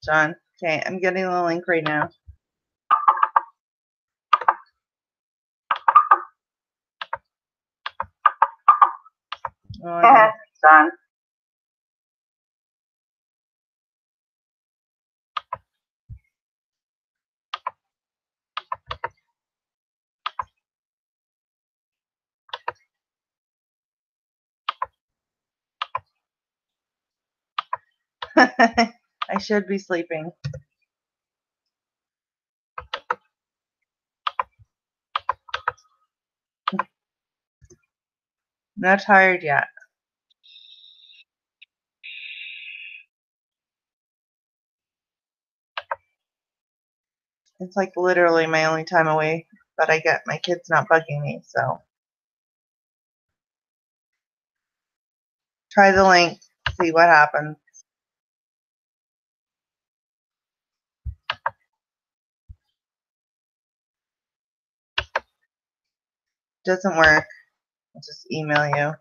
John. Okay, I'm getting the link right now. Oh, John. I should be sleeping. I'm not tired yet. It's like literally my only time away, but I get my kids not bugging me, so. Try the link, see what happens. Doesn't work, I'll just email you.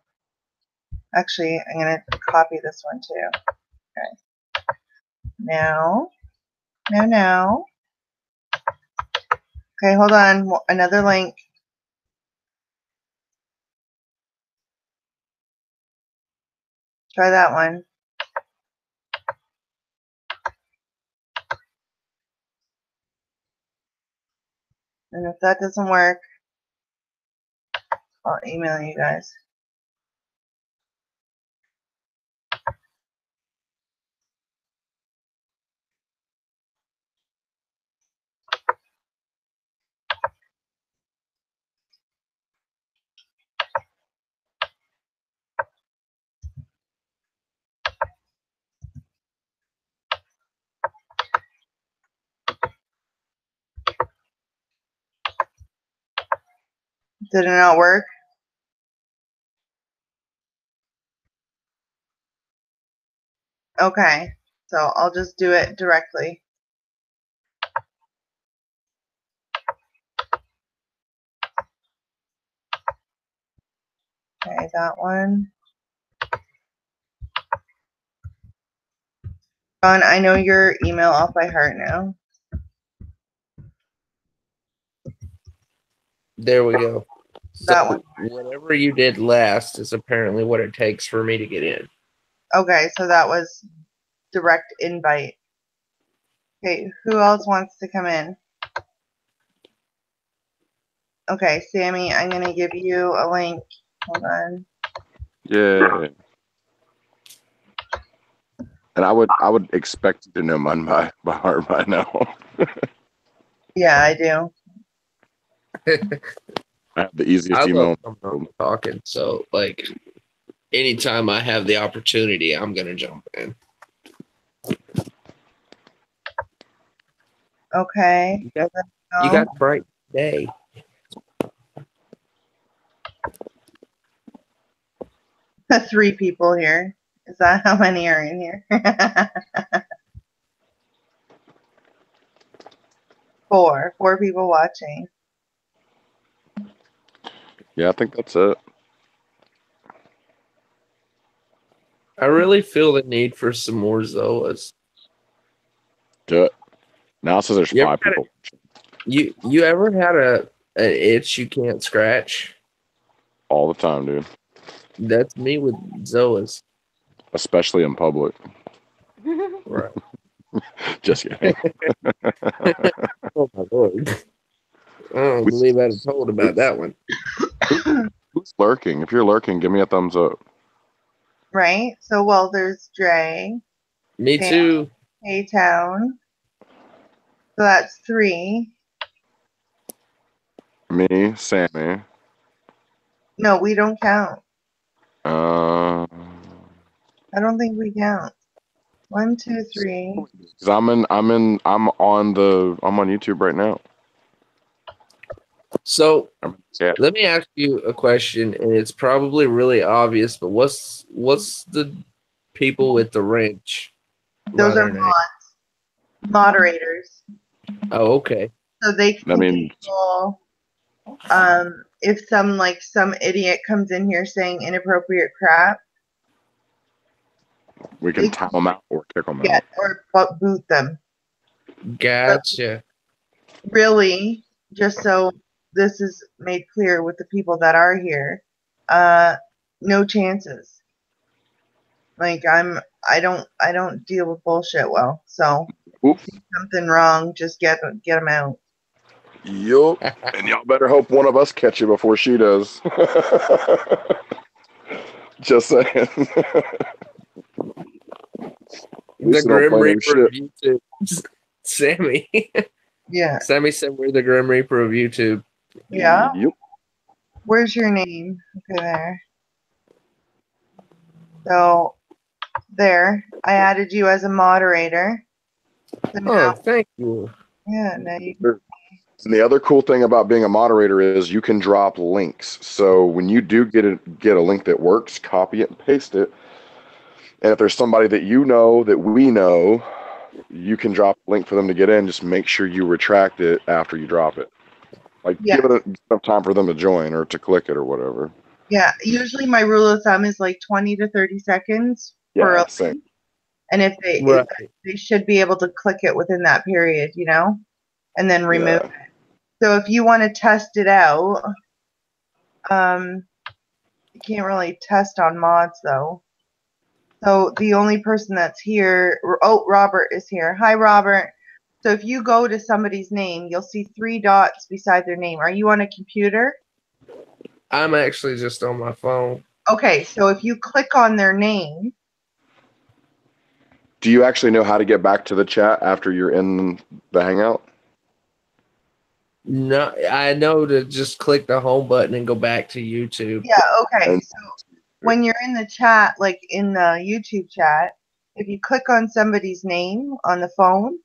Actually, I'm going to copy this one too. Okay. Now. Okay, hold on. Another link. Try that one. And if that doesn't work, I'll email you guys. Did it not work? Okay, so I'll just do it directly. Okay, that one. John, I know your email off by heart now. There we go. That one. Whatever you did last is apparently what it takes for me to get in. Okay, so that was direct invite. Okay, who else wants to come in? Okay, Sammy, I'm going to give you a link. Hold on. Yeah. And I would expect you to know mine by heart by now. Yeah, I do. I have the easiest I email. love talking, so like anytime I have the opportunity, I'm gonna jump in. Okay. You got a bright day. Three people here. Is that how many are in here? Four people watching. Yeah, I think that's it. I really feel the need for some more Zoas. Do it. Now it says there's 5 people. You ever had an itch you can't scratch? All the time, dude. That's me with Zoas. Especially in public. Right. Just kidding. Oh my lord. I don't believe I'd have told about that one. Who's lurking? If you're lurking, give me a thumbs up. Right? So, well, there's Dre. Me too. A-Town. So that's 3. Me, Sammy. No, we don't count. I don't think we count. 1, 2, 3. Because I'm on YouTube right now. So let me ask you a question, and it's probably really obvious, but what's the people with the wrench? Those are mods, moderators. Oh, okay. So they can control if some idiot comes in here saying inappropriate crap. We can time them out or kick them Yeah, out. or boot them. Gotcha. Really, just so this is made clear with the people that are here, no chances. Like I don't deal with bullshit well. So Oop. see something wrong, just get them out. Yup. And y'all better hope one of us catch you before she does. Just saying. The least they don't Grim play no Reaper of YouTube. Sammy. Yeah. Sammy said we're the Grim Reaper of YouTube. Yeah. Yep. Where's your name? Okay, there. So there, I added you as a moderator. So now, Oh, thank you. yeah, now you And the other cool thing about being a moderator is you can drop links. So when you do get a link that works, copy it and paste it. And if there's somebody that you know that we know, you can drop a link for them to get in. Just make sure you retract it after you drop it. Like give it enough time for them to join or to click it or whatever. Yeah, usually my rule of thumb is like 20 to 30 seconds for Yeah, a same. link. And if Right. they should be able to click it within that period, you know, and then remove Yeah. it. So if you want to test it out, you can't really test on mods though. So the only person that's here, oh, Robert is here. Hi, Robert. So if you go to somebody's name, you'll see 3 dots beside their name. Are you on a computer? I'm actually just on my phone. Okay, so if you click on their name. Do you actually know how to get back to the chat after you're in the Hangout? No, I know to just click the home button and go back to YouTube. Yeah, okay. And- So when you're in the chat, like in the YouTube chat, if you click on somebody's name on the phone,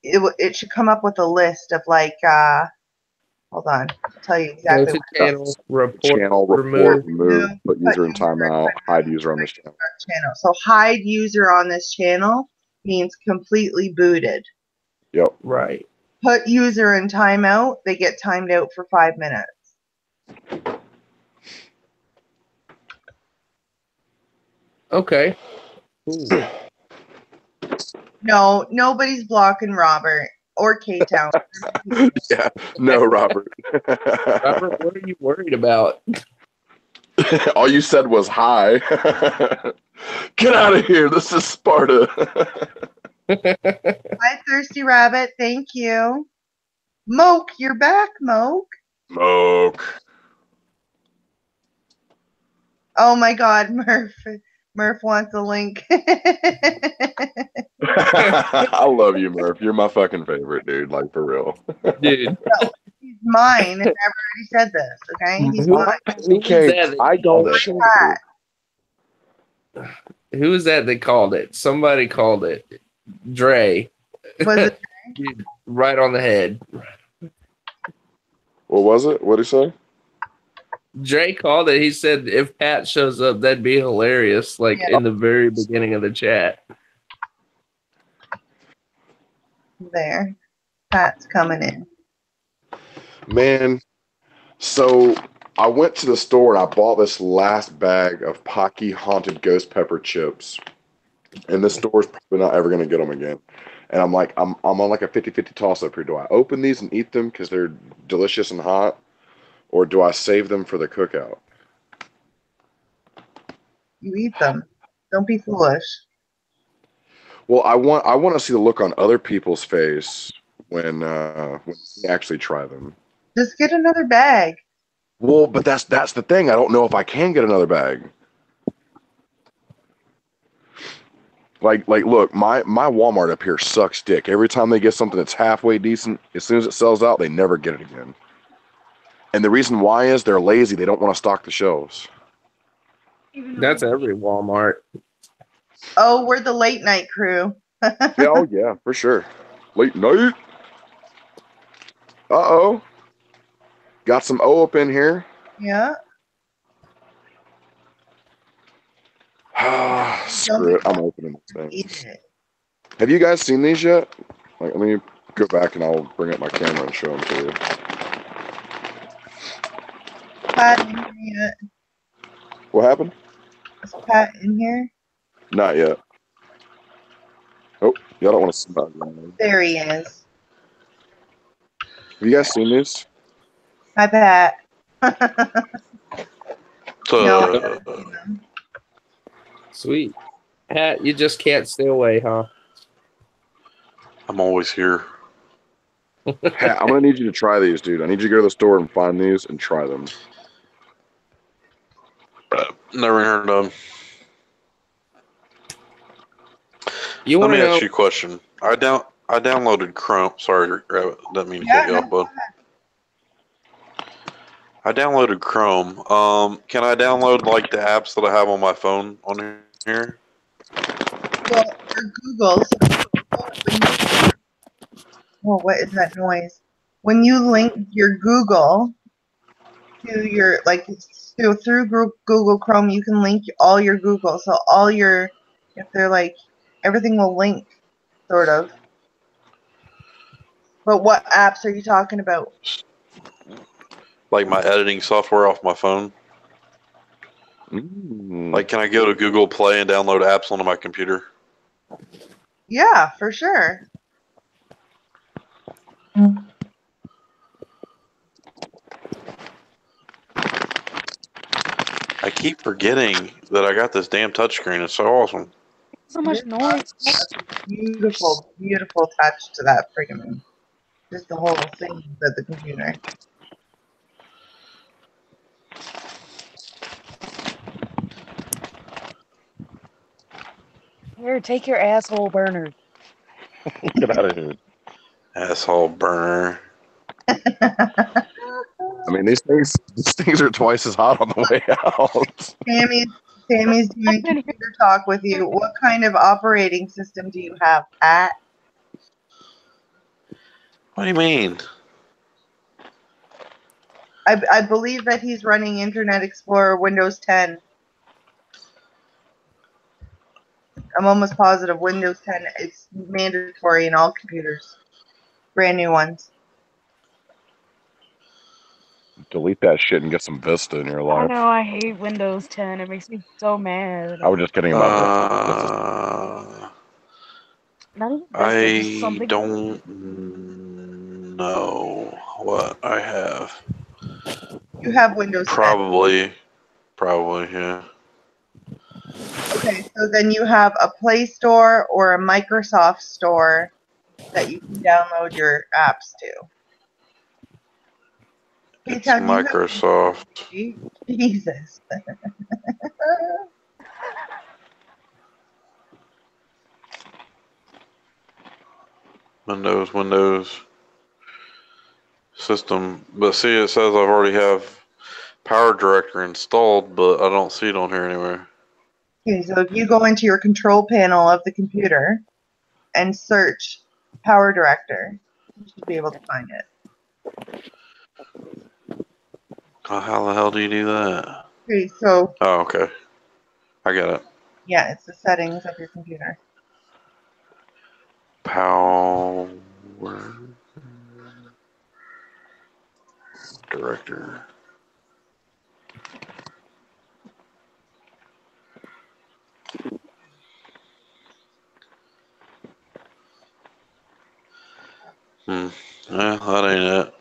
it should come up with a list of like, hold on, I'll tell you Go exactly. to channel report, Channel remove. remove, put user in timeout, hide user on this channel. Channel. So hide user on this channel means completely booted. Yep. Right. Put user in timeout, they get timed out for 5 minutes. Okay. Ooh. No, nobody's blocking Robert or K-Town. Yeah. No, Robert. Robert, what are you worried about? All you said was hi. Get out of here. This is Sparta. Hi, Thirsty Rabbit. Thank you. Moke, you're back, Moke. Smoke. Oh my God, Murph. Murph wants a link. I love you, Murph. You're my fucking favorite, dude. Like, for real. Dude. He's mine, and I've already said this, okay? He's Who- mine. who was that I that called don't it? share. Who was that that called it? Somebody called it. Dre. Was it? Dude, right on the head. What was it? What'd he say? Dre called it. He said if Pat shows up, that'd be hilarious. Like Yeah. in the very beginning of the chat. There. Pat's coming in. Man, so I went to the store and I bought this last bag of Pocky Haunted Ghost Pepper chips. And this store's probably not ever going to get them again. And I'm like, I'm on like a 50-50 toss-up here. Do I open these and eat them because they're delicious and hot? Or do I save them for the cookout? You eat them. Don't be foolish. Well, I want to see the look on other people's face when we actually try them. Just get another bag. Well, but that's the thing. I don't know if I can get another bag. Like look, my Walmart up here sucks dick. Every time they get something that's halfway decent, as soon as it sells out, they never get it again. And the reason why is they're lazy. They don't want to stock the shelves. That's every Walmart. Oh, we're the late night crew. Yeah, oh yeah, for sure. Late night. Uh-oh. Got some O up in here. Yeah. Screw it. I'm opening this thing. Eat it. Have you guys seen these yet? Like, let me go back and I'll bring up my camera and show them to you. Pat didn't hear it. What happened? Is Pat in here? Not yet. Oh, y'all don't want to see my line. There he is. Have you guys seen this? Hi, Pat. No, I So, haven't seen them. Sweet. Pat, you just can't stay away, huh? I'm always here. Pat, I'm gonna need you to try these, dude. I need you to go to the store and find these and try them. Never heard of them. You Let want me to know? ask you a question. I downloaded Chrome. Sorry, Rabbit, didn't mean to Yeah, cut you no, off, bud. I downloaded Chrome. Can I download like the apps that I have on my phone on here? Well, your Google. What is that noise? When you link your Google to your through Google Chrome, you can link all your Google. So all your, if they're like, everything will link, sort of. But what apps are you talking about? Like my editing software off my phone? Like, can I go to Google Play and download apps onto my computer? Yeah, for sure. I keep forgetting that I got this damn touchscreen. It's so awesome. So much noise. Beautiful, beautiful touch to that friggin' just the whole thing of the computer. Here, take your asshole burner. Get out of here. Asshole burner. I mean, these things are twice as hot on the way out. Sammy's doing computer talk with you. What kind of operating system do you have, Pat? What do you mean? I believe that he's running Internet Explorer Windows 10. I'm almost positive Windows 10 is mandatory in all computers, brand new ones. Delete that shit and get some Vista in your I life. know, I hate Windows 10. It makes me so mad. I was just kidding about Vista. Not even Vista, just I something. don't know what I have. You have Windows 10. Probably, yeah. Okay, so then you have a Play Store or a Microsoft Store that you can download your apps to. It's P-Town, you have- Microsoft. Jesus. Windows system. But see, it says I've already have Power Director installed, but I don't see it on here anywhere. Okay, so if you go into your control panel of the computer and search Power Director, you should be able to find it. Oh, how the hell do you do that? Okay, so Oh, okay. I got it. yeah, it's the settings of your computer. Power Director. Well, that ain't it.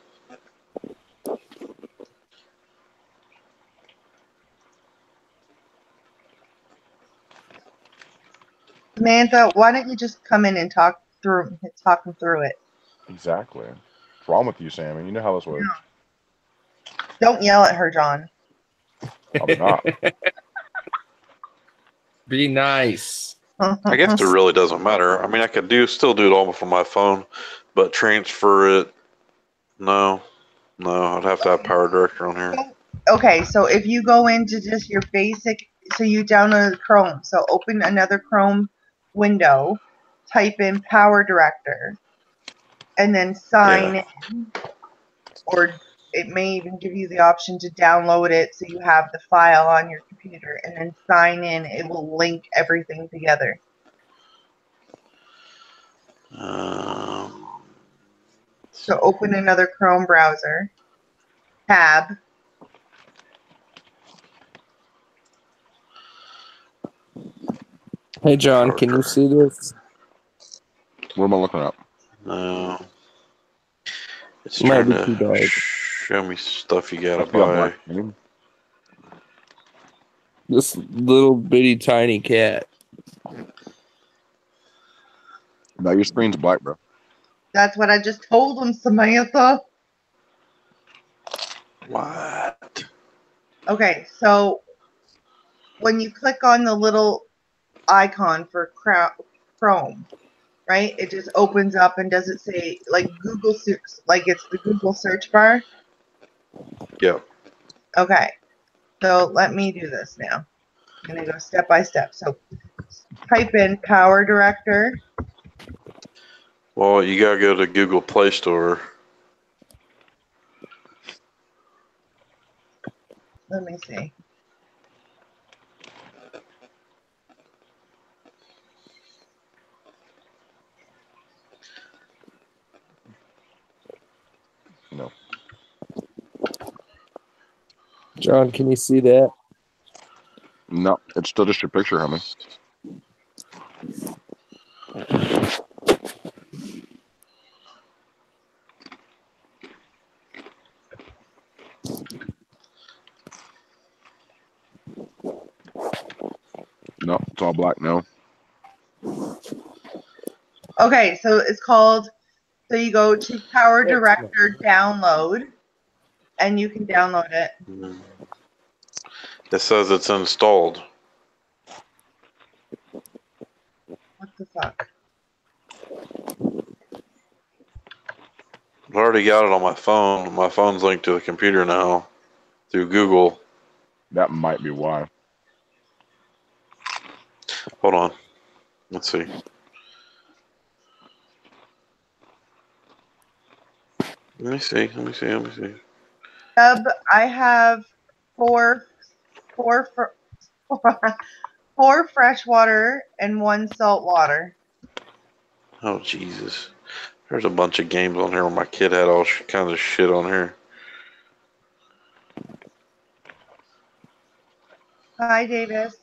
Samantha, why don't you just come in and talk them through it? Exactly. What's wrong with you, Sammy? You know how this works. Don't yell at her, John. I'm not. Be nice. I guess it really doesn't matter. I mean, I could still do it all from my phone, but transfer it. No, I'd have to have Power Director on here. Okay, so if you go into just your basic, so you download Chrome, so open another Chrome window, type in Power Director, and then sign in, or it may even give you the option to download it so you have the file on your computer, and then sign in. It will link everything together. So open another Chrome browser, tab. Hey, John, can you see this? What am I looking at? No. It's Might trying be too to dark. show me stuff you gotta I got buy. black screen. This little bitty tiny cat. No, your screen's black, bro. That's what I just told him, Samantha. What? Okay, so when you click on the little icon for Chrome, right? It just opens up and does it say like Google search, like it's the Google search bar? Yep. Okay, so let me do this now. I'm gonna go step by step. So type in Power Director. Well, you gotta go to Google Play Store. Let me see. No. John, can you see that? No, it's still just your picture, homie. No, it's all black now. Okay, so it's called, so you go to Power Director download, and you can download it. It says it's installed. What the fuck? I've already got it on my phone. My phone's linked to the computer now through Google. That might be why. Hold on. Let's see. Let me see. Dub, I have four freshwater and 1 saltwater. Oh, Jesus. There's a bunch of games on here where my kid had all kinds of shit on here. Hi, Davis.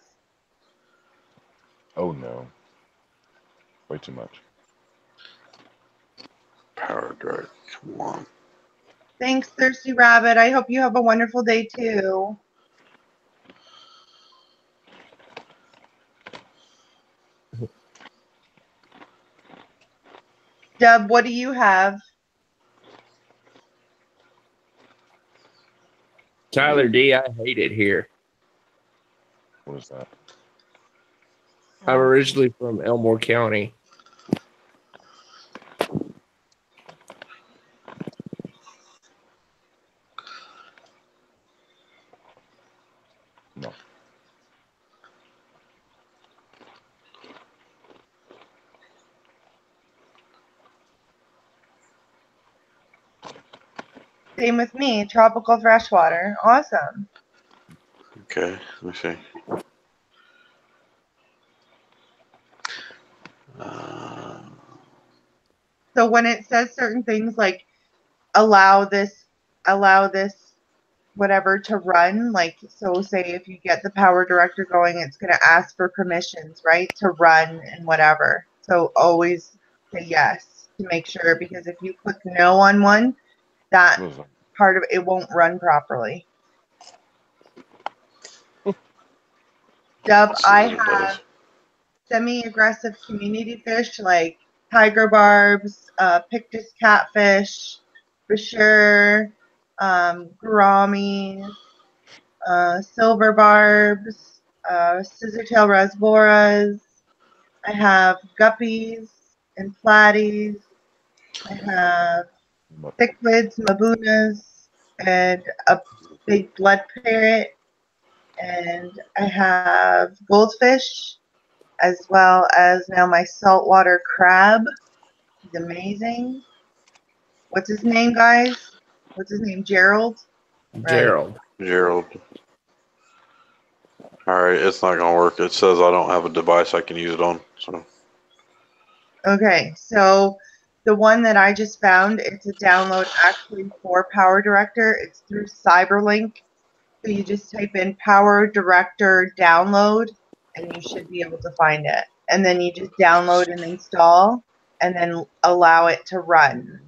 Oh no. Way too much. Power Drive. Come on. Thanks, Thirsty Rabbit. I hope you have a wonderful day, too. Dub, what do you have? Tyler D, I hate it here. What is that? I'm originally from Elmore County. No. Same with me, tropical freshwater. Awesome. Okay. Let me see. So when it says certain things like allow this whatever to run, like, so say if you get the Power Director going, it's going to ask for permissions, right, to run and whatever. So always say yes to make sure, because if you click no on one, that What is that? part of it won't run properly. Dub, Let's see I what it have does. semi-aggressive community fish like tiger barbs, pictus catfish, for sure, gouramis, silver barbs, scissortail rasboras. I have guppies and platies. I have cichlids, mabunas, and a big blood parrot. And I have goldfish, as well as now my saltwater crab. He's amazing. What's his name, guys? What's his name? Gerald? Gerald. Gerald. Alright, it's not gonna work. It says I don't have a device I can use it on. So Okay, so the one that I just found, it's a download actually for Power Director. It's through Cyberlink. So you just type in Power Director download, and you should be able to find it. And then you just download and install, and then allow it to run.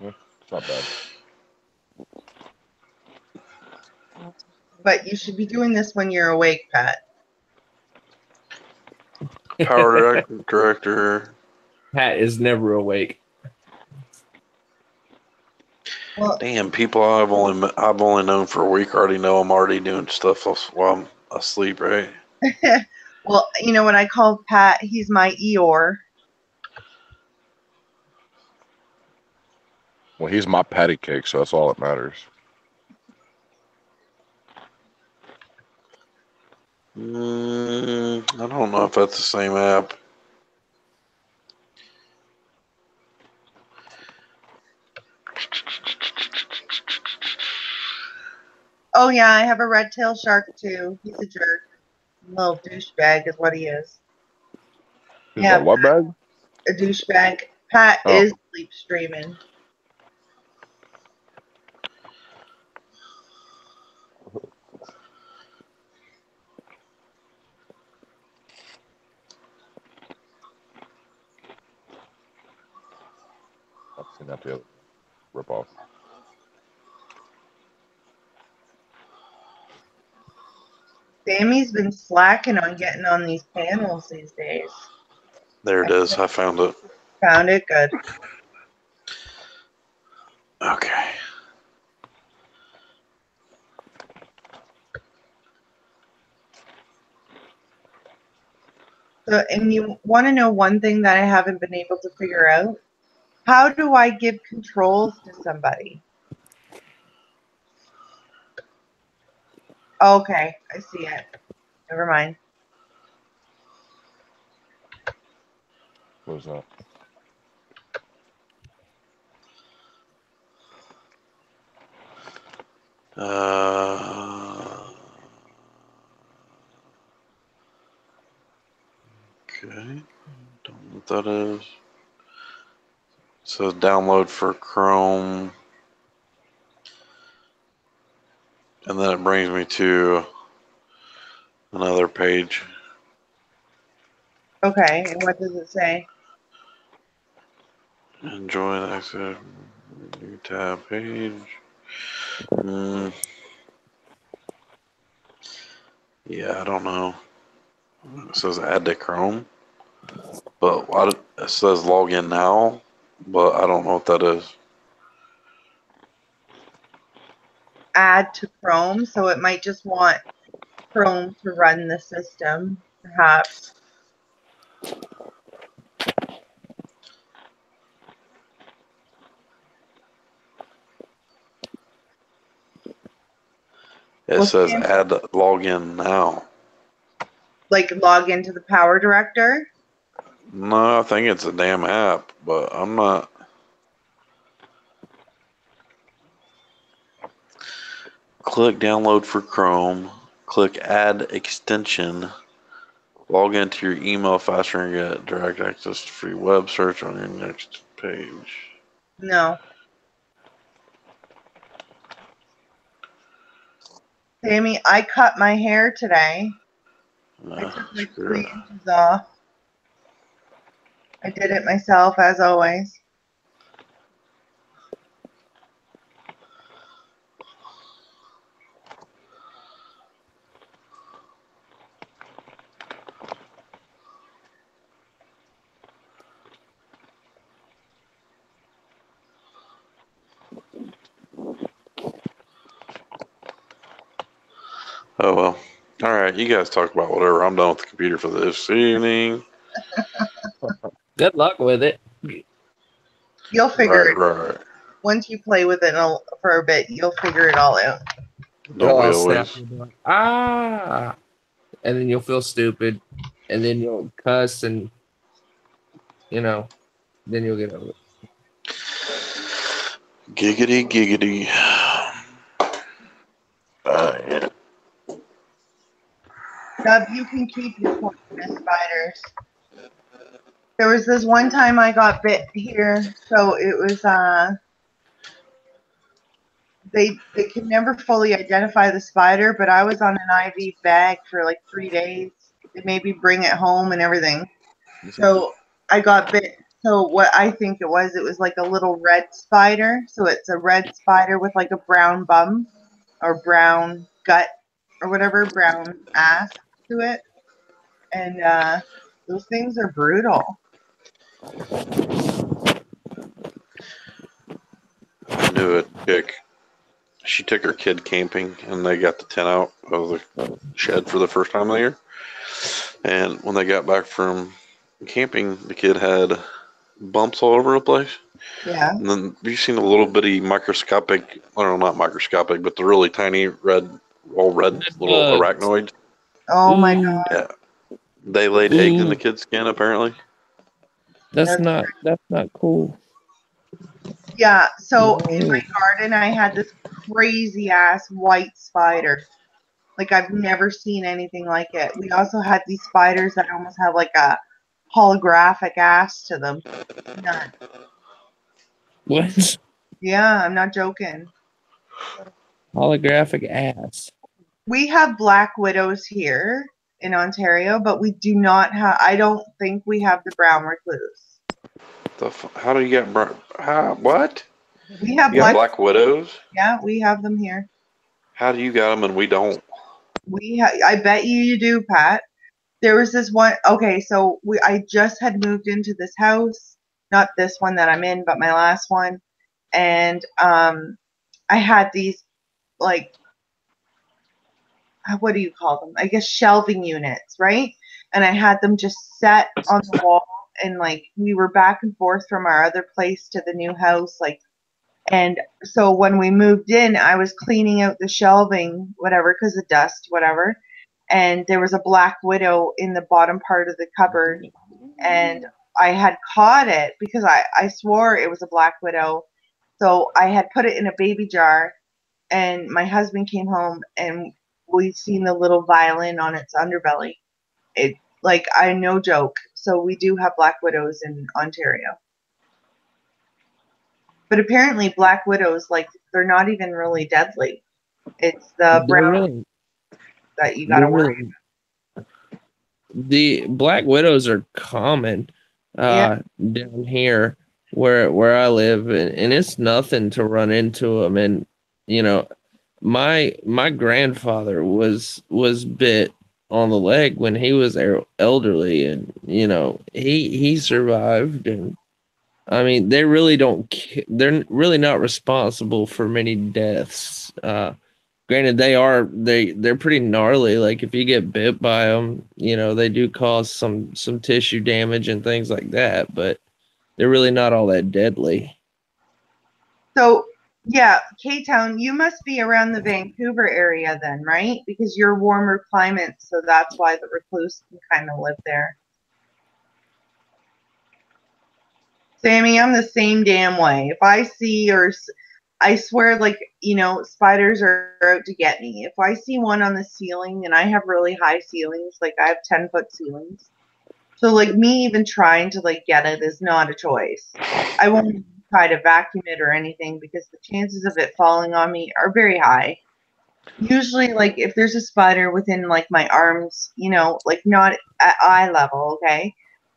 It's not bad. But you should be doing this when you're awake, Pat. Power director. Pat is never awake. Well, Damn, people I've only known for a week already know I'm already doing stuff while I'm asleep, right? well, you know, when I called Pat, he's my Eeyore. Well, he's my patty cake, so that's all that matters. I don't know if that's the same app. Oh yeah, I have a red tail shark too. He's a jerk. Little douchebag is what he is. He's Yeah, my what bag? a douchebag. Pat Oh. is sleep streaming. I've seen that the other rip off. Sammy's been slacking on getting on these panels these days. There it is. I found it. Found it good. Okay. So, and you want to know one thing that I haven't been able to figure out? How do I give controls to somebody? Okay, I see it. Never mind. What was that? Okay. Don't know what that is. It says download for Chrome. And then it brings me to another page. Okay, and what does it say? Enjoy the exit. New tab page. Yeah, I don't know. It says add to Chrome. But it says log in now. But I don't know what that is. Add to Chrome, so it might just want Chrome to run the system, perhaps. It Well, says Sam- add login now. Like log into the Power Director. No, I think it's a damn app, but I'm not. Click download for Chrome. Click add extension. Log into your email faster and get direct access to free web search on your next page. No. Sammy, I cut my hair today. I took like Screw 3 it. inches off. I did it myself, as always. Oh well. All right, you guys talk about whatever. I'm done with the computer for this evening. Good luck with it. You'll figure it. Right. Once you play with it for a bit, you'll figure it all out. Don't we You'll snap always? and be like, ah, and then you'll feel stupid, and then you'll cuss, and then you'll get over it. Giggity, giggity. Yeah. Dub, you can keep your poisonous spiders. There was this one time I got bit here, so it was they can never fully identify the spider, but I was on an IV bag for like 3 days. They made me bring it home and everything. So I got bit. So what I think it was like a little red spider. So it's a red spider with like a brown bum or brown gut or whatever, brown ass to it. And those things are brutal. I knew a chick. She took her kid camping, and they got the tent out of the shed for the first time of the year. And when they got back from camping, the kid had bumps all over the place. Yeah. And then have you seen the little bitty microscopic, well, not microscopic, but the really tiny red little arachnoids? Oh my Ooh. god. Yeah. They laid eggs in Ooh. the kid's skin, apparently. That's not cool. Yeah, so No. in my garden I had this crazy ass white spider. Like I've never seen anything like it. We also had these spiders that almost have like a holographic ass to them. None. What? Yeah, I'm not joking. Holographic ass. We have black widows here in Ontario, but we do not have. I don't think we have the brown recluse. How do you get what? We have You got black widows? Yeah, we have them here. How do you got them and we don't? I bet you do, Pat. There was this one. Okay, so I just had moved into this house, not this one that I'm in, but my last one, and I had these like, what do you call them? I guess shelving units, right? And I had them just set on the wall, and like we were back and forth from our other place to the new house, like. And so when we moved in, I was cleaning out the shelving, whatever, because of dust, whatever. And there was a black widow in the bottom part of the cupboard. And I had caught it because I swore it was a black widow. So I had put it in a baby jar. And my husband came home and we seen the little violin on its underbelly. It, like, I no joke. So we do have black widows in Ontario. But apparently, black widows, like, they're not even really deadly. It's the brown that you gotta worry about. The black widows are common down here where I live, and it's nothing to run into them. And you know, my grandfather was bit on the leg when he was elderly, and you know he survived. And I mean, they really don't. They're really not responsible for many deaths. Granted, they're pretty gnarly. Like if you get bit by them, you know they do cause some tissue damage and things like that. But they're really not all that deadly. So yeah, K-Town, you must be around the Vancouver area then, right? Because you're warmer climate, so that's why the recluse can kind of live there. Sammy, I'm the same damn way. If I see I swear, like, you know, spiders are out to get me. If I see one on the ceiling, and I have really high ceilings, like I have 10-foot ceilings. So, like, me even trying to, like, get it is not a choice. I won't try to vacuum it or anything because the chances of it falling on me are very high. Usually, like, if there's a spider within, like, my arms, you know, like, not at eye level, okay,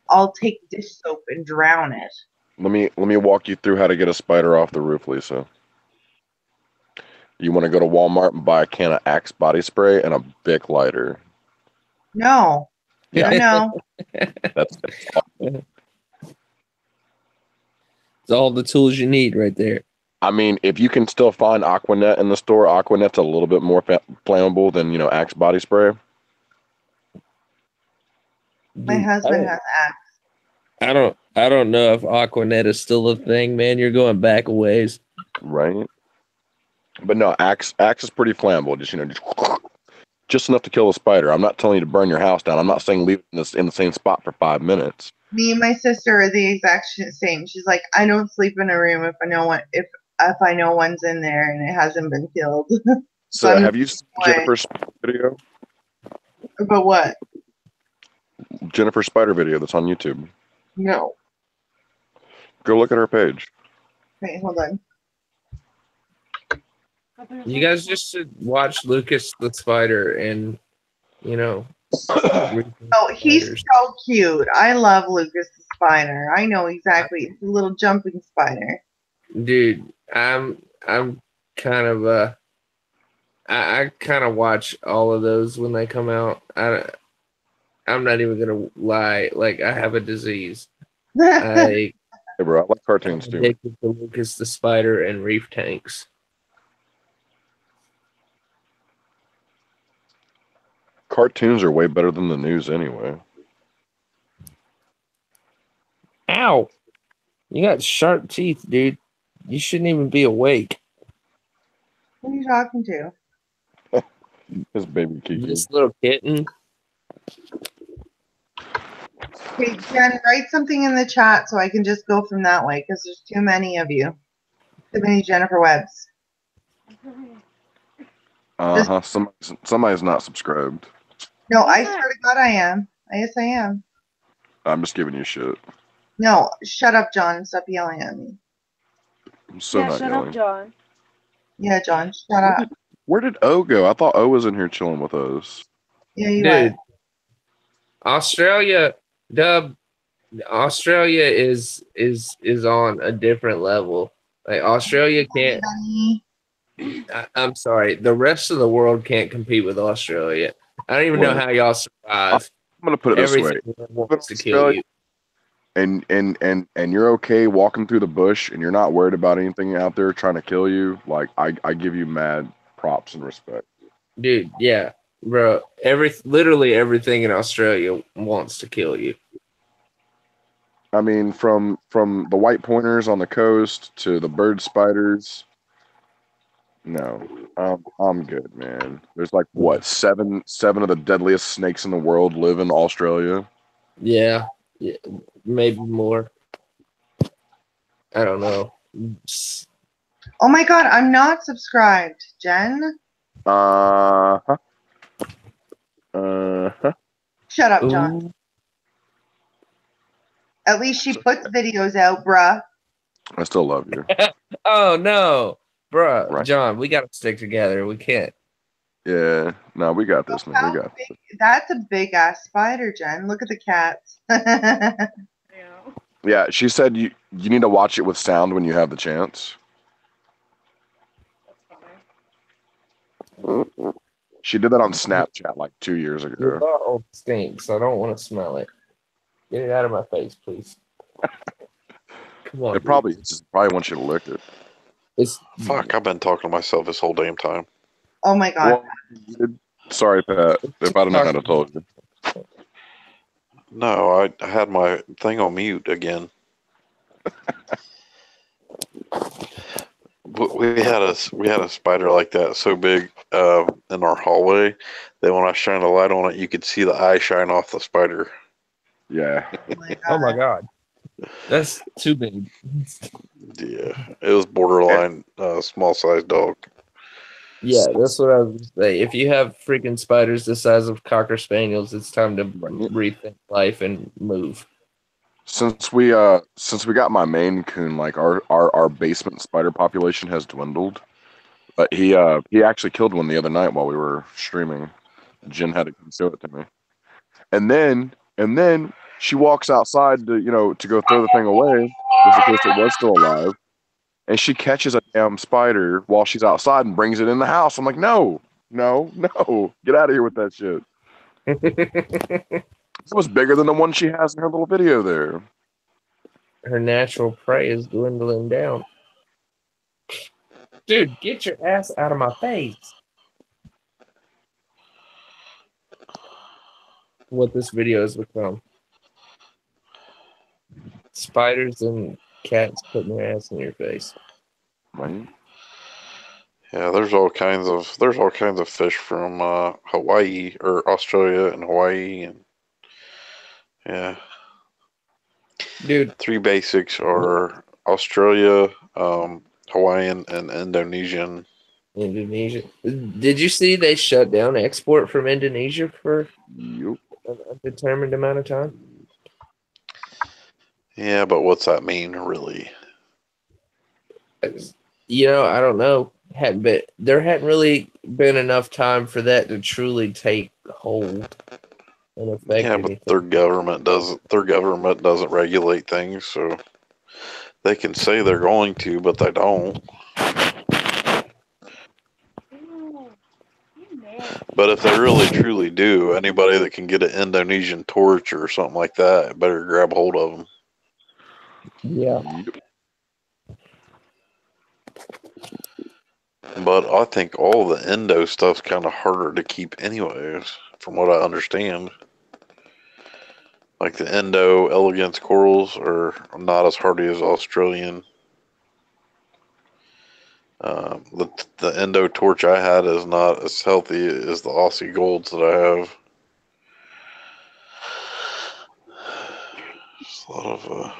I'll take dish soap and drown it. Let me walk you through how to get a spider off the roof, Lisa. You want to go to Walmart and buy a can of Axe body spray and a Bic lighter. No. Yeah. No. That's It's all the tools you need right there. I mean, if you can still find Aquanet in the store, Aquanet's a little bit more flammable than, you know, Axe body spray. My husband has Axe. I don't know if Aquanet is still a thing, man. You're going back a ways. Right. But no, Axe is pretty flammable. Just, you know, just enough to kill a spider. I'm not telling you to burn your house down. I'm not saying leave it in the same spot for 5 minutes. Me and my sister are the exact same. She's like, I don't sleep in a room if I know one's in there and it hasn't been killed. So have you seen Jennifer's video? About what? Jennifer's spider video that's on YouTube. No. Go look at her page. Wait, hold on. You guys just should watch Lucas the Spider and, you know, Oh, he's spiders. so cute. I love Lucas the spider. I know exactly. It's a little jumping spider. Dude, I'm kind of I kind of watch all of those when they come out. I'm not even gonna lie. Like I have a disease. I Hey, bro, I like am cartoons too. addicted to Lucas the Spider and Reef Tanks. Cartoons are way better than the news anyway. Ow! You got sharp teeth, dude. You shouldn't even be awake. Who are you talking to? His baby Kiki. This little kitten. Hey, Jen, write something in the chat so I can just go from that way because there's too many of you. Too many Jennifer Webbs. Uh-huh. Somebody's not subscribed. No, I swear to God I am. Yes, I am. I'm just giving you shit. No, shut up, John, and stop yelling at me. I'm so not shut yelling. up, John. Yeah, John, shut up. Where did O go? I thought O was in here chilling with us. Yeah, you Dude, are. Australia is on a different level. Like Australia can't. Bunny. I'm sorry, the rest of the world can't compete with Australia. I don't even know how y'all survive. I'm gonna put it this Everything way. wants to kill you. And you're okay walking through the bush and you're not worried about anything out there trying to kill you. Like I give you mad props and respect. Dude, yeah. Bro, literally everything in Australia wants to kill you. I mean, from the white pointers on the coast to the bird spiders. No, I'm good, man. There's like what seven of the deadliest snakes in the world live in Australia. Yeah, maybe more. I don't know. Oh my God, I'm not subscribed, Jen. Uh-huh. Shut up, John. Ooh. At least she puts videos out, bruh. I still love you. Oh no, bro, Right. John, we gotta stick together. We can't. Yeah, no, we got this, man. We got this. That's a big ass spider, Jen. Look at the cats. Yeah, she said you need to watch it with sound when you have the chance. She did that on Snapchat like 2 years Your ago. butthole stinks. I don't want to smell it. Get it out of my face, please. Come on. It probably wants you to lick it. Fuck, I've been talking to myself this whole damn time. Oh my God. Well, sorry, Pat. If I don't know how to told you. No, I had my thing on mute again. We had a spider like that so big in our hallway that when I shine a light on it, you could see the eye shine off the spider. Yeah. Oh my God. That's too big. Yeah, it was borderline small sized dog. Yeah, that's what I was gonna say. If you have freaking spiders the size of Cocker Spaniels, it's time to rethink life and move. Since we got my Maine Coon, like our basement spider population has dwindled. But he actually killed one the other night while we were streaming. Jen had to come show it to me. And then she walks outside to go throw the thing away, just in case it was still alive. And she catches a damn spider while she's outside and brings it in the house. I'm like, no, get out of here with that shit. It was bigger than the one she has in her little video there. Her natural prey is dwindling down. Dude, get your ass out of my face. What this video has become. Spiders and cats putting their ass in your face. Right? Yeah, there's all kinds of fish from Hawaii or Australia and Hawaii, and yeah. Dude, 3 basics are Australia, Hawaiian, and Indonesian. Indonesia. Did you see they shut down export from Indonesia for Yep. a determined amount of time? Yeah, but what's that mean, really? I don't know. there hadn't really been enough time for that to truly take hold and affect Yeah, but anything. their government doesn't regulate things, so they can say they're going to, but they don't. But if they really truly do, anybody that can get an Indonesian torch or something like that better grab hold of them. Yeah. Yep. But I think all the Indo stuff's kind of harder to keep anyways, from what I understand. Like the Indo elegance corals are not as hardy as Australian. The Indo torch I had is not as healthy as the Aussie golds that I have. Just a lot of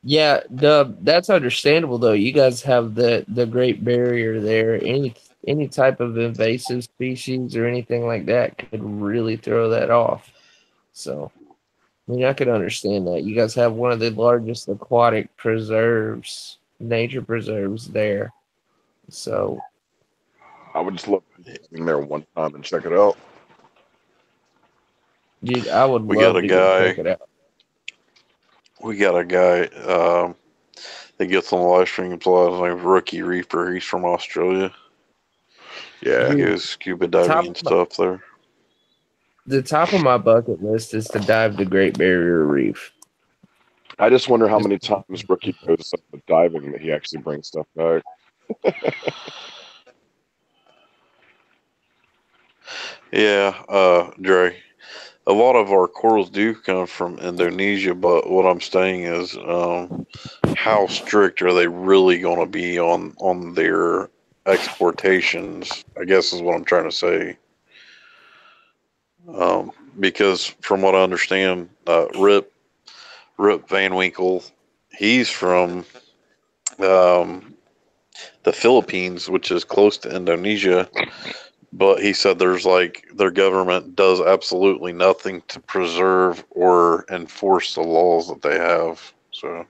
Yeah, Dub, that's understandable though. You guys have the Great Barrier there. Any type of invasive species or anything like that could really throw that off. So, I mean, I could understand that. You guys have one of the largest aquatic preserves, nature preserves there. So, I would just love to be there one time and check it out. dude, I would We got love a to go guy. check it out. We got a guy that gets on the live streams a lot. His name's Rookie Reaper. He's from Australia. Yeah. He Dude, goes scuba diving and stuff there. the top of my bucket list is to dive the Great Barrier Reef. I just wonder how many times Rookie goes up with diving that he actually brings stuff back. Yeah, Dre. A lot of our corals do come from Indonesia, but what I'm saying is, how strict are they really going to be on their exportations? I guess is what I'm trying to say. Because from what I understand, Rip Van Winkle, he's from the Philippines, which is close to Indonesia. But he said there's like their government does absolutely nothing to preserve or enforce the laws that they have. So,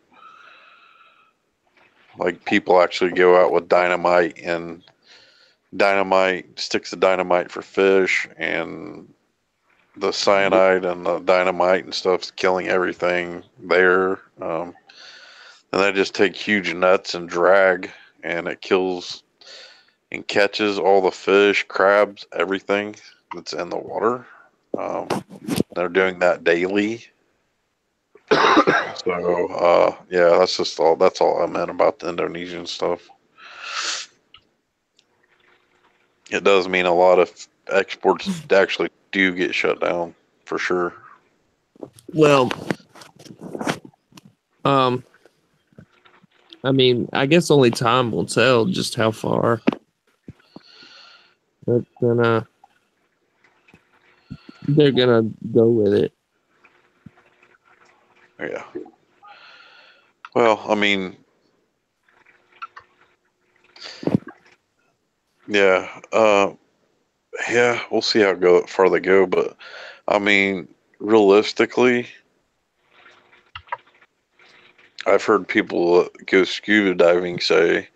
like people actually go out with dynamite and sticks of dynamite for fish, and the cyanide and the dynamite and stuff's killing everything there. And they just take huge nets and drag, and it kills and catches all the fish, crabs, everything that's in the water. They're doing that daily. So, yeah, that's just all. That's all I meant about the Indonesian stuff. It does mean a lot of exports actually do get shut down for sure. Well, I mean, I guess only time will tell just how far they're gonna go with it. Yeah. Well, I mean, yeah, yeah, we'll see how far they go, but I mean, realistically, I've heard people that go scuba diving say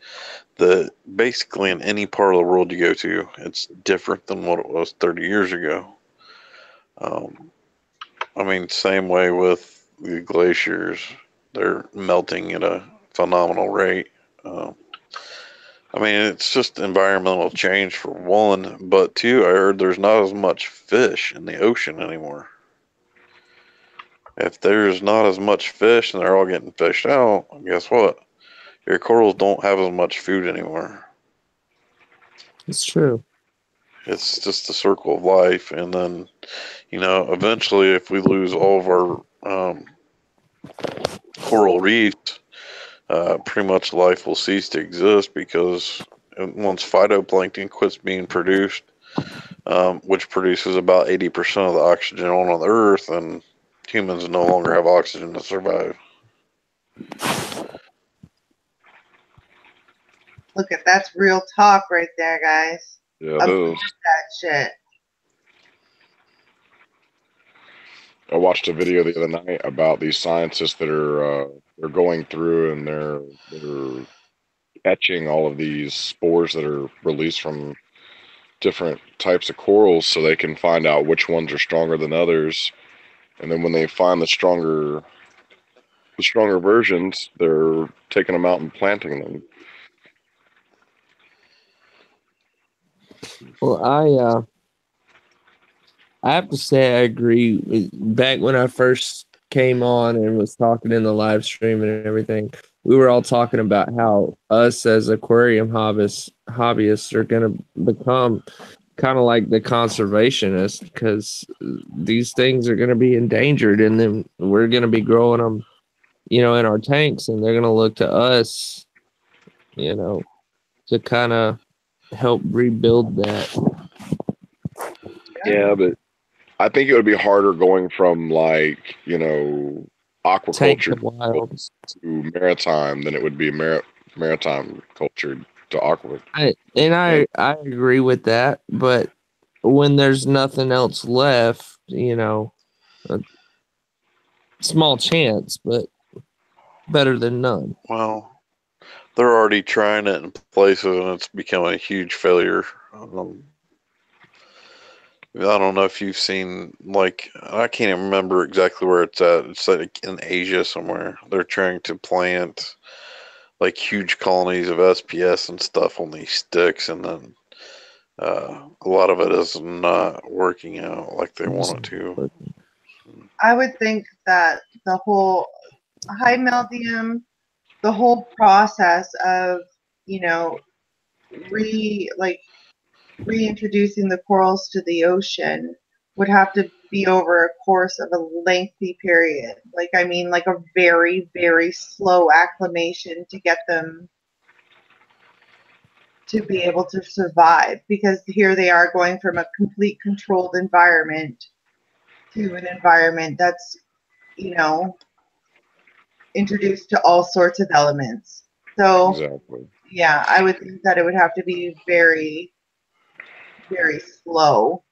that basically in any part of the world you go to, it's different than what it was 30 years ago. I mean, same way with the glaciers, they're melting at a phenomenal rate. I mean, it's just environmental change for one, but two, I heard there's not as much fish in the ocean anymore. If there's not as much fish and they're all getting fished out, guess what? Your corals don't have as much food anymore. It's true. It's just the circle of life, and then, eventually, if we lose all of our coral reefs, pretty much life will cease to exist because once phytoplankton quits being produced, which produces about 80% of the oxygen on the earth, and humans no longer have oxygen to survive. Look at that's real talk right there, guys. Yeah, it About is. that shit. I watched a video the other night about these scientists that are they're going through and they're etching all of these spores that are released from different types of corals so they can find out which ones are stronger than others. And then when they find the stronger versions, they're taking them out and planting them. Well, I have to say I agree. Back when I first came on and was talking in the live stream and everything, we were all talking about how us as aquarium hobbyists are going to become kind of like the conservationists, because these things are going to be endangered, and then we're going to be growing them, in our tanks, and they're going to look to us, to kind of help rebuild that. Yeah, but I think it would be harder going from like, Tank to aquaculture wild. to maritime than it would be maritime culture to aqua. I agree with that, but when there's nothing else left, a small chance, but better than none. Well, they're already trying it in places, and it's become a huge failure. I don't know if you've seen, like, I can't even remember exactly where it's at. It's like in Asia somewhere. They're trying to plant like huge colonies of SPS and stuff on these sticks, and then a lot of it is not working out like they want it to. I would think that the whole Hymeldium, the whole process of, reintroducing the corals to the ocean would have to be over a course of a lengthy period. Like a very, very slow acclimation to get them to be able to survive, because here they are going from a complete controlled environment to an environment that's, introduced to all sorts of elements. So, Exactly. yeah, I would think that it would have to be very, very slow,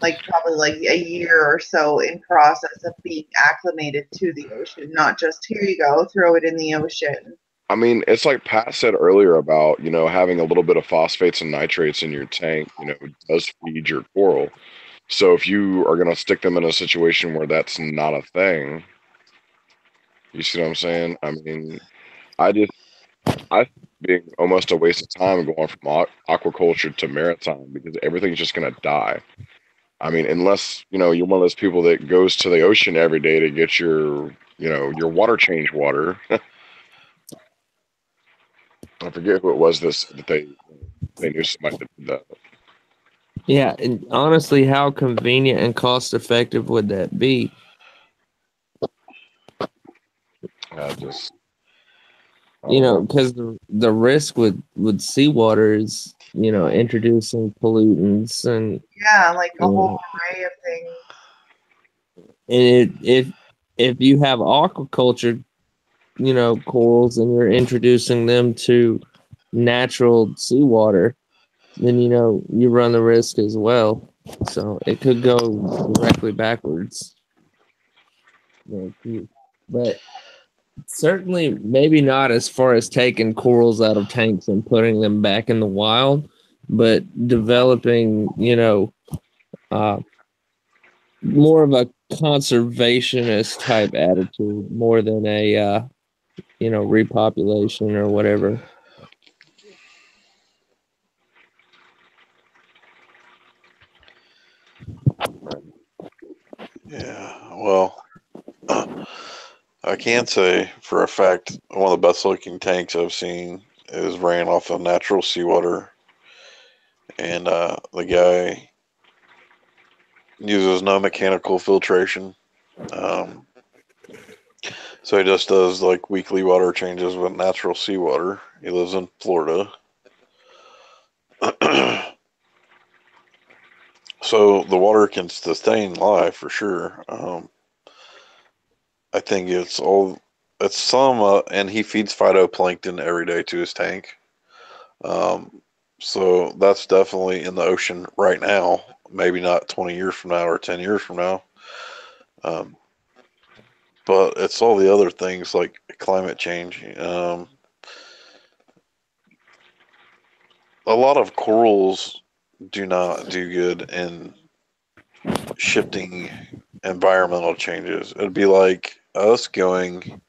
like probably like a year or so in process of being acclimated to the ocean, not just here you go, throw it in the ocean. I mean, it's like Pat said earlier about, having a little bit of phosphates and nitrates in your tank, does feed your coral. So if you are going to stick them in a situation where that's not a thing, you see what I'm saying? I mean, I being almost a waste of time going from aquaculture to maritime, because everything's just going to die. I mean, unless, you're one of those people that goes to the ocean every day to get your water change water. I forget who it was that they knew somebody that did that. Yeah, and honestly, how convenient and cost effective would that be? Because the risk with seawater is, introducing pollutants and like a whole array of things. And if you have aquaculture, corals, and you're introducing them to natural seawater, then you run the risk as well. So it could go directly backwards. But certainly maybe not as far as taking corals out of tanks and putting them back in the wild, but developing, more of a conservationist type attitude more than a, repopulation or whatever. Yeah, well, I can say for a fact one of the best looking tanks I've seen is ran off of natural seawater, and the guy uses no mechanical filtration. So he just does like weekly water changes with natural seawater. He lives in Florida. So the water can sustain life for sure. I think it's some, and he feeds phytoplankton every day to his tank. So that's definitely in the ocean right now. Maybe not 20 years from now or 10 years from now. But it's all the other things like climate change. a lot of corals do not do good in shifting environmental changes. It'd be like us going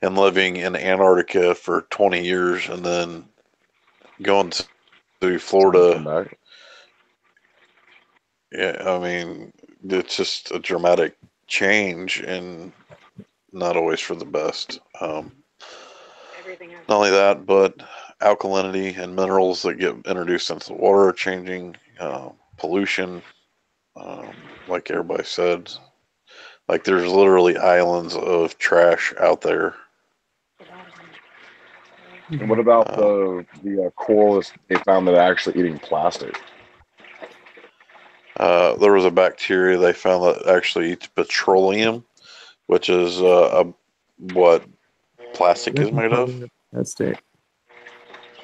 and living in Antarctica for 20 years and then going to Florida. Yeah, I mean, it's just a dramatic change and not always for the best. Not only that, but alkalinity and minerals that get introduced into the water are changing. Pollution, like everybody said, like there's literally islands of trash out there. And what about the corals they found that are actually eating plastic? There was a bacteria they found that actually eats petroleum, which is what plastic is made of. That's it.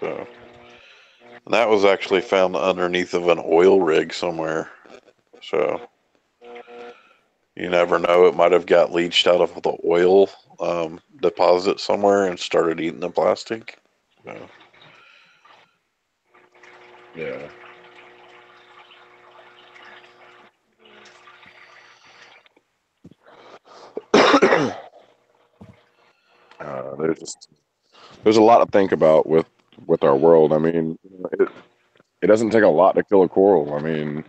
So, and that was actually found underneath of an oil rig somewhere. So, you never know. It might have got leached out of the oil deposit somewhere and started eating the plastic. So. Yeah. There's a lot to think about with our world. I mean, it doesn't take a lot to kill a coral. I mean,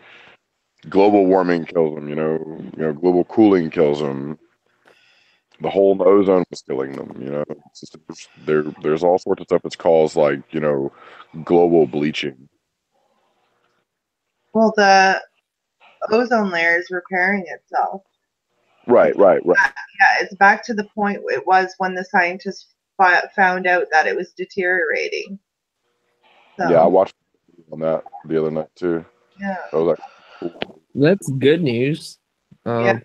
global warming kills them. You know, global cooling kills them. The hole in the ozone was killing them. You know, it's just, there's all sorts of stuff that's caused, like, you know, global bleaching. Well, the ozone layer is repairing itself. Right. Yeah, it's back to the point it was when the scientists found out that it was deteriorating. So, Yeah, I watched on that the other night too. Yeah. I was like, cool. That's good news. Yeah.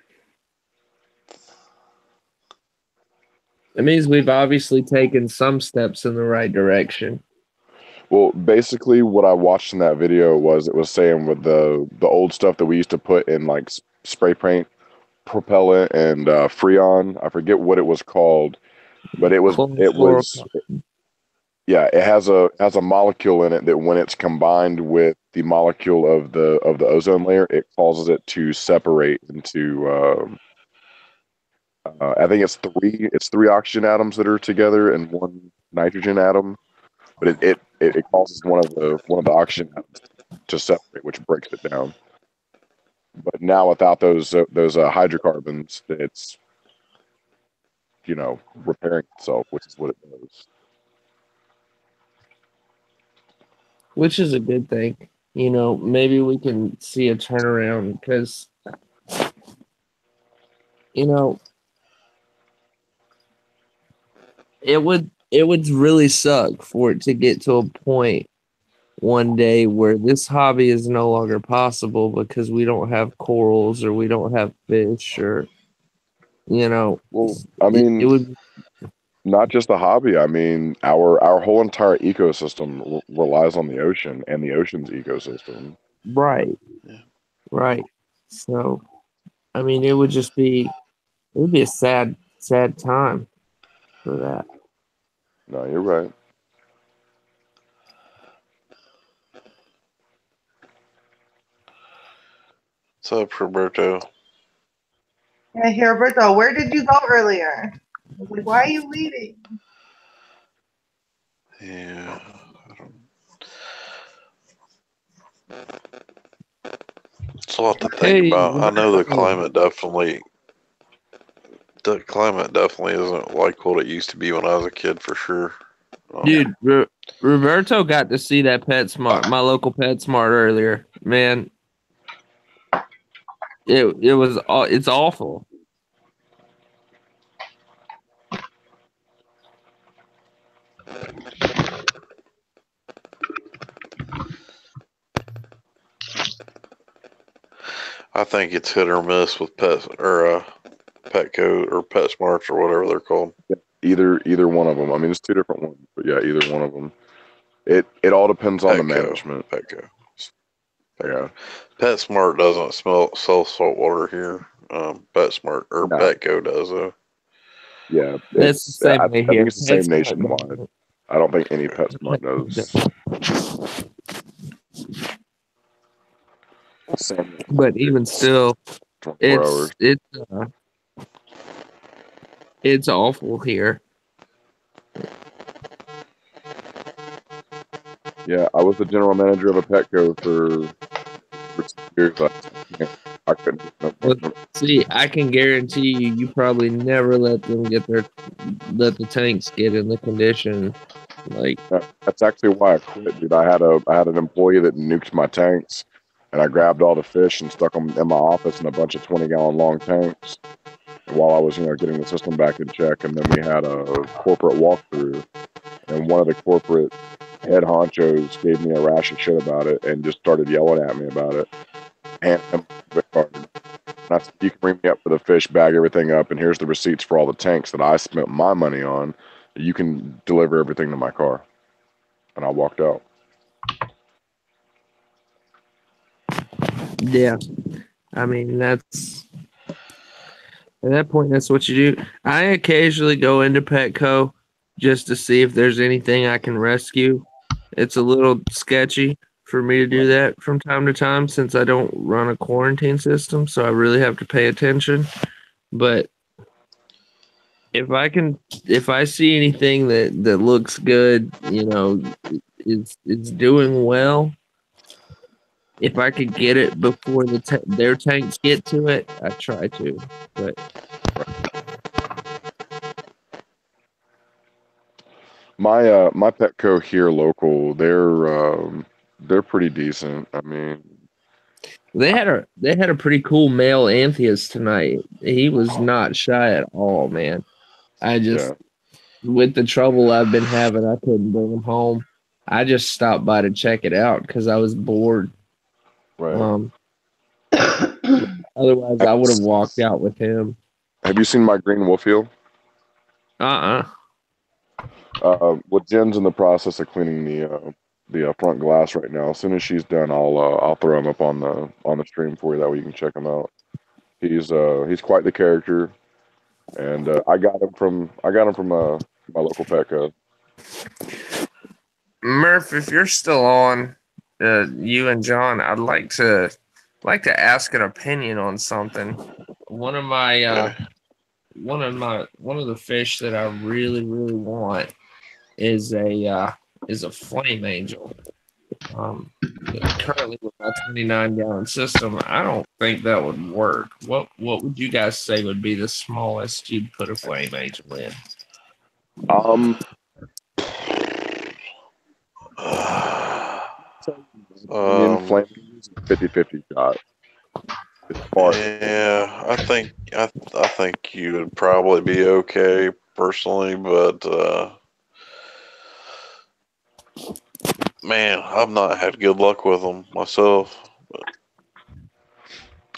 It means we've obviously taken some steps in the right direction. Well, basically, what I watched in that video was it was saying with the old stuff that we used to put in, like spray paint, propellant, and Freon. I forget what it was called, but it was yeah. It has a molecule in it that when it's combined with the molecule of the ozone layer, it causes it to separate into. I think it's three oxygen atoms that are together and one nitrogen atom, but it causes one of the oxygen atoms to separate, which breaks it down. But now without those hydrocarbons, it's, you know, repairing itself, which is what it does. Which is a good thing. You know, maybe we can see a turnaround because, you know, it would really suck for it to get to a point one day where this hobby is no longer possible because we don't have corals or we don't have fish or, you know. Well, I mean, it would not just a hobby. I mean, our whole entire ecosystem relies on the ocean and the ocean's ecosystem. Right. Yeah. Right. So, I mean, it would be a sad time for that. No, you're right. What's up, Roberto? Hey, Roberto, where did you go earlier? I was like, why are you leaving? Yeah. It's a lot to think about. I know the climate definitely isn't like what it used to be when I was a kid, for sure. Dude, Roberto got to see that PetSmart, my local PetSmart earlier. Man, it's awful. I think it's hit or miss with Petco or PetSmarts or whatever they're called. Either one of them. I mean, it's two different ones, but yeah, either one of them. It all depends on the management. Petco. Yeah. PetSmart doesn't sell salt water here. PetSmart or Petco does though. Yeah, it's the same I way think here. it's the same nationwide. I don't think any PetSmart does. But even still, 24 hours. it's awful here. Yeah, I was the general manager of a Petco for 6 years. I couldn't. See, I can guarantee you probably never let the tanks get in the condition. Like, that's actually why I quit, dude. I had an employee that nuked my tanks, and I grabbed all the fish and stuck them in my office in a bunch of 20-gallon long tanks while I was, getting the system back in check. And then we had a corporate walkthrough, and one of the corporate head honchos gave me a rash of shit about it and just started yelling at me about it. And I said, you can bring me up for the fish, bag everything up, and here's the receipts for all the tanks that I spent my money on. You can deliver everything to my car. And I walked out. yeah. I mean, that's at that point, that's what you do. I occasionally go into Petco just to see if there's anything I can rescue. It's a little sketchy for me to do that from time to time since I don't run a quarantine system, so I really have to pay attention. But if I see anything that looks good, it's doing well. If I could get it before their tanks get to it, I try to. But my Petco here local, they're pretty decent. I mean, they had a pretty cool male Amphius tonight. He was not shy at all, man. I just with the trouble I've been having, I couldn't bring him home. I just stopped by to check it out because I was bored. Right. Otherwise, I would have walked out with him. Have you seen my green wolf heel? Well, Jen's in the process of cleaning the front glass right now. As soon as she's done, I'll throw him up on the stream for you. That way you can check him out. He's quite the character, and I got him from my local Petco. Murph, if you're still on, you and John, I'd like to ask an opinion on something. One of the fish that I really, really want is a flame angel. Currently with my 29-gallon system, I don't think that would work. What would you guys say would be the smallest you'd put a flame angel in? 50-50 shot. Yeah, I think you would probably be okay personally, but man, I've not had good luck with them myself. But.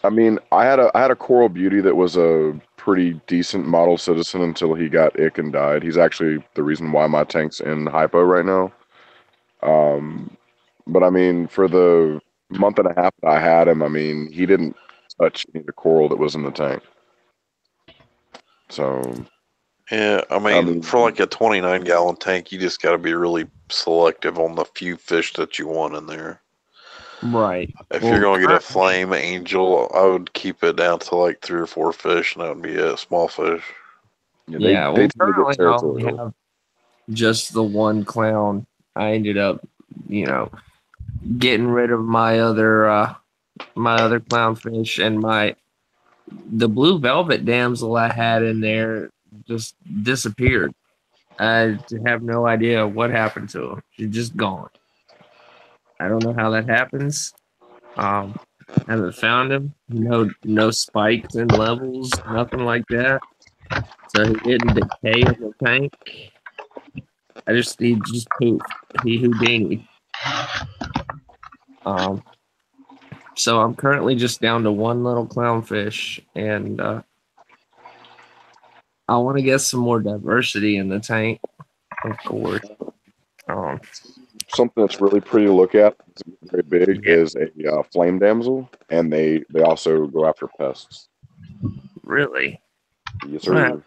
I mean, I had a Coral Beauty that was a pretty decent model citizen until he got ick and died. He's actually the reason why my tank's in hypo right now. But I mean, for the month and a half that I had him, I mean, he didn't touch any of the coral that was in the tank. So, yeah, I mean for like a 29-gallon tank, you just got to be really selective on the few fish that you want in there. Right. If you're going to get a flame angel, I would keep it down to like 3 or 4 fish, and that would be it, small fish. Yeah, currently I only have just the one clown. I ended up, getting rid of my other clownfish, and the blue velvet damsel I had in there just disappeared. I have no idea what happened to him. She's just gone. I don't know how that happens. Haven't found him. No spikes in levels, nothing like that. So he didn't decay in the tank. He just poofed. He Houdini. So I'm currently just down to one little clownfish, and I want to get some more diversity in the tank, of course. Something that's really pretty to look at, very big, is a flame damsel, and they also go after pests. Really? Yes, sir. I'm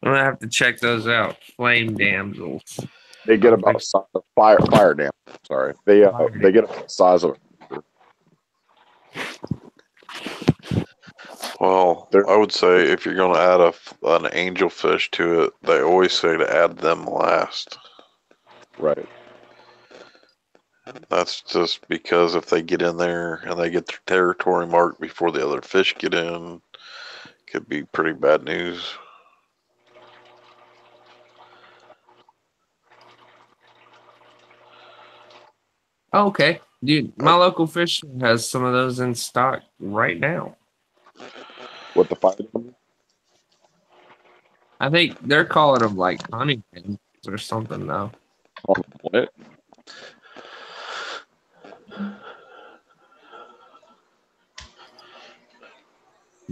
gonna have to check those out. Flame damsels. They get about fire dam. Sorry, they get about the size of. Well, I would say if you're going to add an angelfish to it, they always say to add them last. Right. That's just because if they get in there and they get their territory marked before the other fish get in, could be pretty bad news. Oh, okay, dude, my local fish has some of those in stock right now. What the fire dam? I think they're calling them like honey pins or something though. What?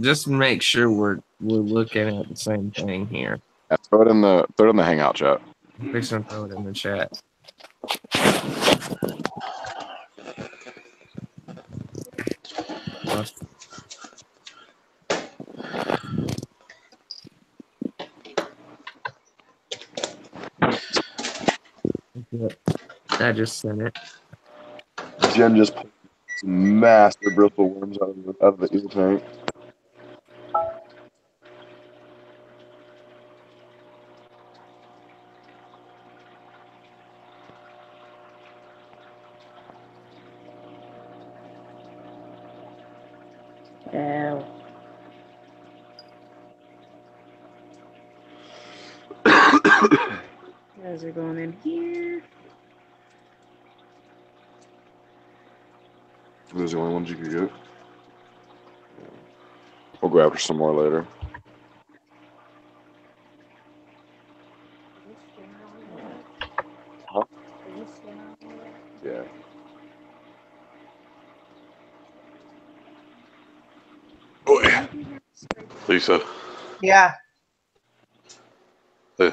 Just make sure we're looking at the same thing here. Yeah, throw it in the hangout chat. I'm fixing to throw it in the chat. I just sent it. Jen just pulled some massive bristle worms out of the eel tank. Ow. Guys are going in here. Those are the only ones you could get. We'll grab some more later. Huh? Yeah. Boy. Lisa. Yeah. Hey.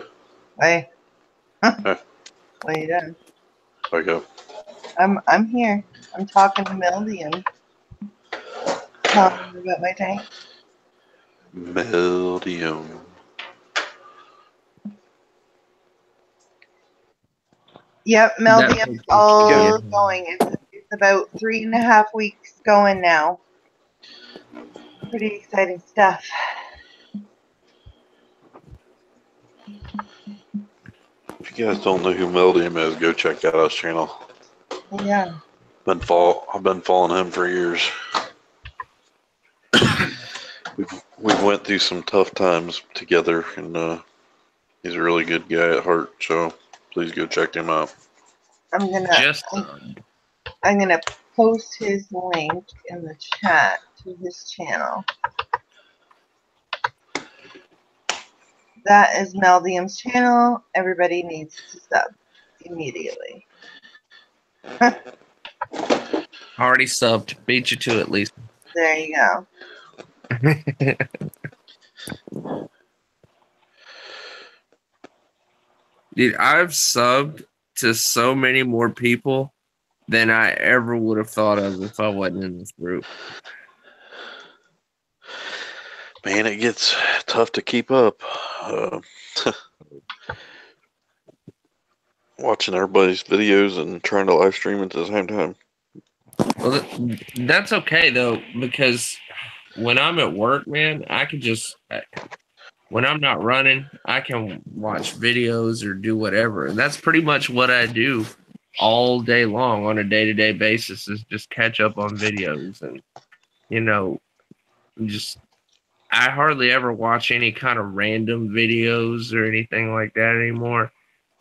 Hey. Hey. What are you doing? Wake up. I'm here. I'm talking to Mildy and telling him about my tank. Mildium. Yep, Mildy, That- I'm all Yeah. going. It's about 3.5 weeks going now. Pretty exciting stuff. If you guys don't know who Mildium is, go check out his channel. Yeah. I've been following him for years. we went through some tough times together, and he's a really good guy at heart. So please go check him out. I'm gonna post his link in the chat to his channel. That is Meldium's channel. Everybody needs to sub immediately. Already subbed. Beat you to it, Lisa. There you go. Dude, I've subbed to so many more people than I ever would have thought of if I wasn't in this group. Man, it gets tough to keep up. Watching everybody's videos and trying to live stream at the same time. Well, that's okay though, because when I'm at work, man, I can just, when I'm not running, I can watch videos or do whatever. And that's pretty much what I do all day long on a day-to-day basis, is just catch up on videos. And, you know, just, I hardly ever watch any kind of random videos or anything like that anymore.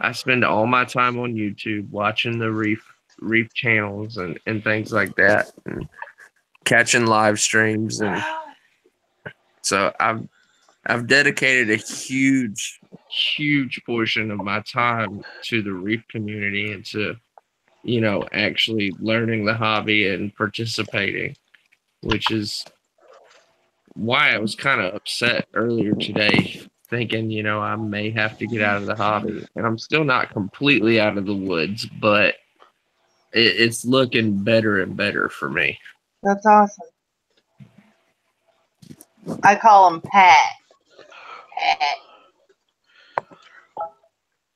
I spend all my time on YouTube watching the reef channels and things like that, and catching live streams. And so I've dedicated a huge portion of my time to the reef community and to, you know, actually learning the hobby and participating, which is why I was kind of upset earlier today, thinking, you know, I may have to get out of the hobby. And I'm still not completely out of the woods, but it's looking better and better for me. That's awesome. I call him Pat. Pat.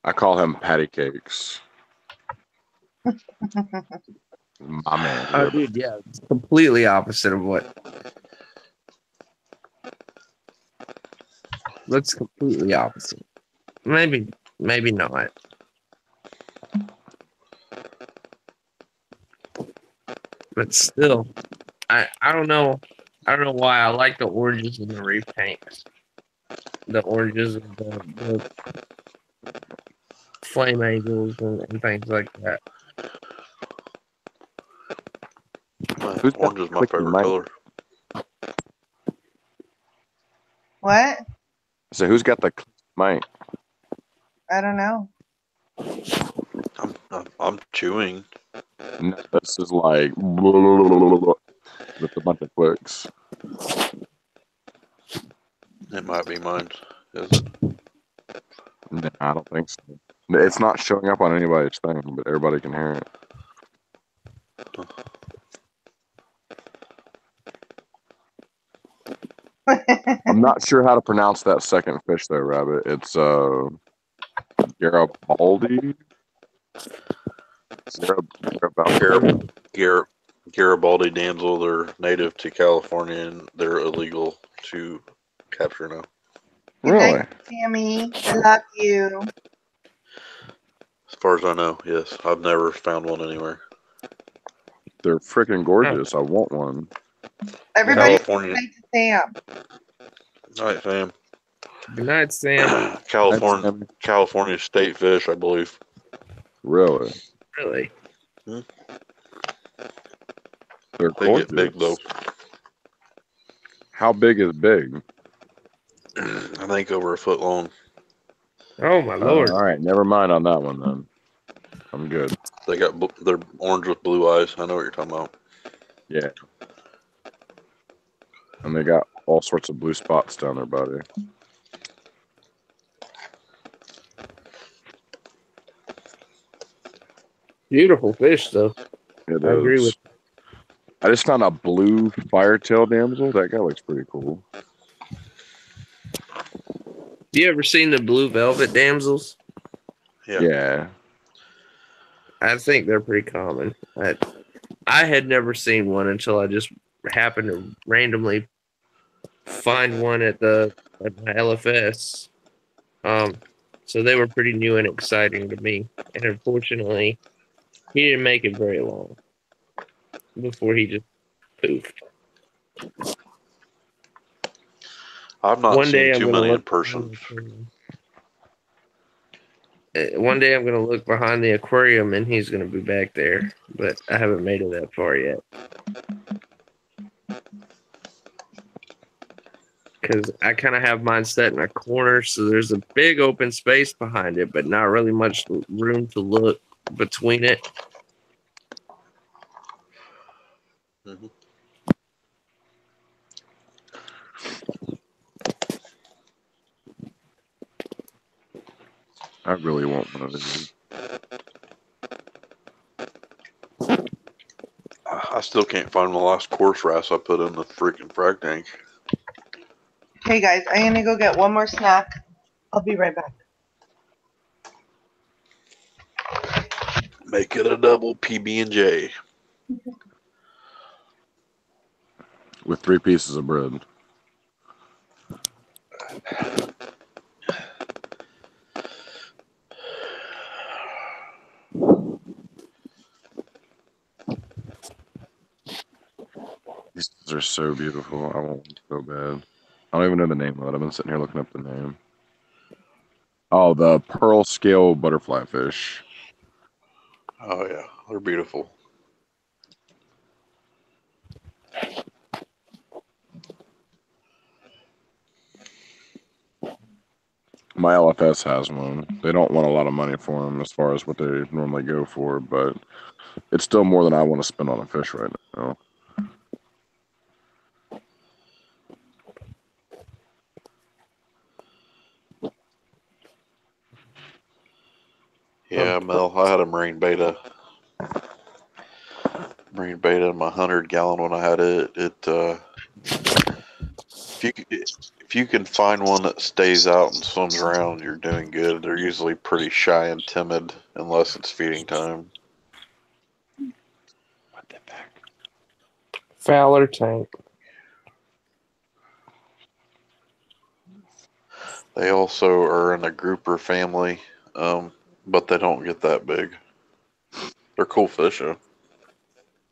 I call him patty cakes. My man. Oh, dude, yeah, it's completely opposite of what. Looks completely opposite. Maybe not. But still, I don't know. I don't know why I like the oranges and the repaints. The oranges and the flame angels and things like that. Orange is my favorite color. What? So who's got the mic? I don't know. I'm chewing. No, this is like with a bunch of clicks. It might be mine. Is it? No, I don't think so. It's not showing up on anybody's thing, but everybody can hear it. I'm not sure how to pronounce that second fish though, Rabbit. It's Garibaldi. Garibaldi damsel. They're native to California and they're illegal to capture now. Good Really? night, Sammy. I love you. As far as I know, yes. I've never found one anywhere. They're freaking gorgeous. I want one. Everybody, California. good night to Sam. All right, Sam. Good night, Sam. California state fish, I believe. Really? Really? They're They gorgeous. get big though. How big is big? I think over a foot long. Oh my lord! All right, never mind on that one then. I'm good. They got they're orange with blue eyes. I know what you're talking about. Yeah. And they got all sorts of blue spots down their body. Beautiful fish, though. It I agree is. with. I just found a blue firetail damsel. That guy looks pretty cool. You ever seen the blue velvet damsels? Yeah. I think they're pretty common. I had never seen one until I just happened to randomly find one at my LFS. So they were pretty new and exciting to me. And unfortunately, he didn't make it very long before he just poofed. I've not seen too many in look person. One day I'm going to look behind the aquarium and he's going to be back there, but I haven't made it that far yet. Because I kind of have mine set in a corner, so there's a big open space behind it, but not really much room to look between it. Mm-hmm. I really want one of these. I still can't find my last coarse wrasse I put in the freaking frag tank. Hey guys, I'm gonna go get one more snack. I'll be right back. Make it a double PB&J. With 3 pieces of bread. These are so beautiful. I want one so bad. I don't even know the name of it. I've been sitting here looking up the name. Oh, the pearl scale butterfly fish. Oh yeah, they're beautiful. My LFS has one. They don't want a lot of money for them as far as what they normally go for, but it's still more than I want to spend on a fish right now. Yeah, Mel, I had a marine beta. Marine beta in my 100-gallon when I had it. If If you can find one that stays out and swims around, you're doing good. They're usually pretty shy and timid unless it's feeding time. What the heck? Fowler tank. They also are in a grouper family, but they don't get that big. They're cool fish, though.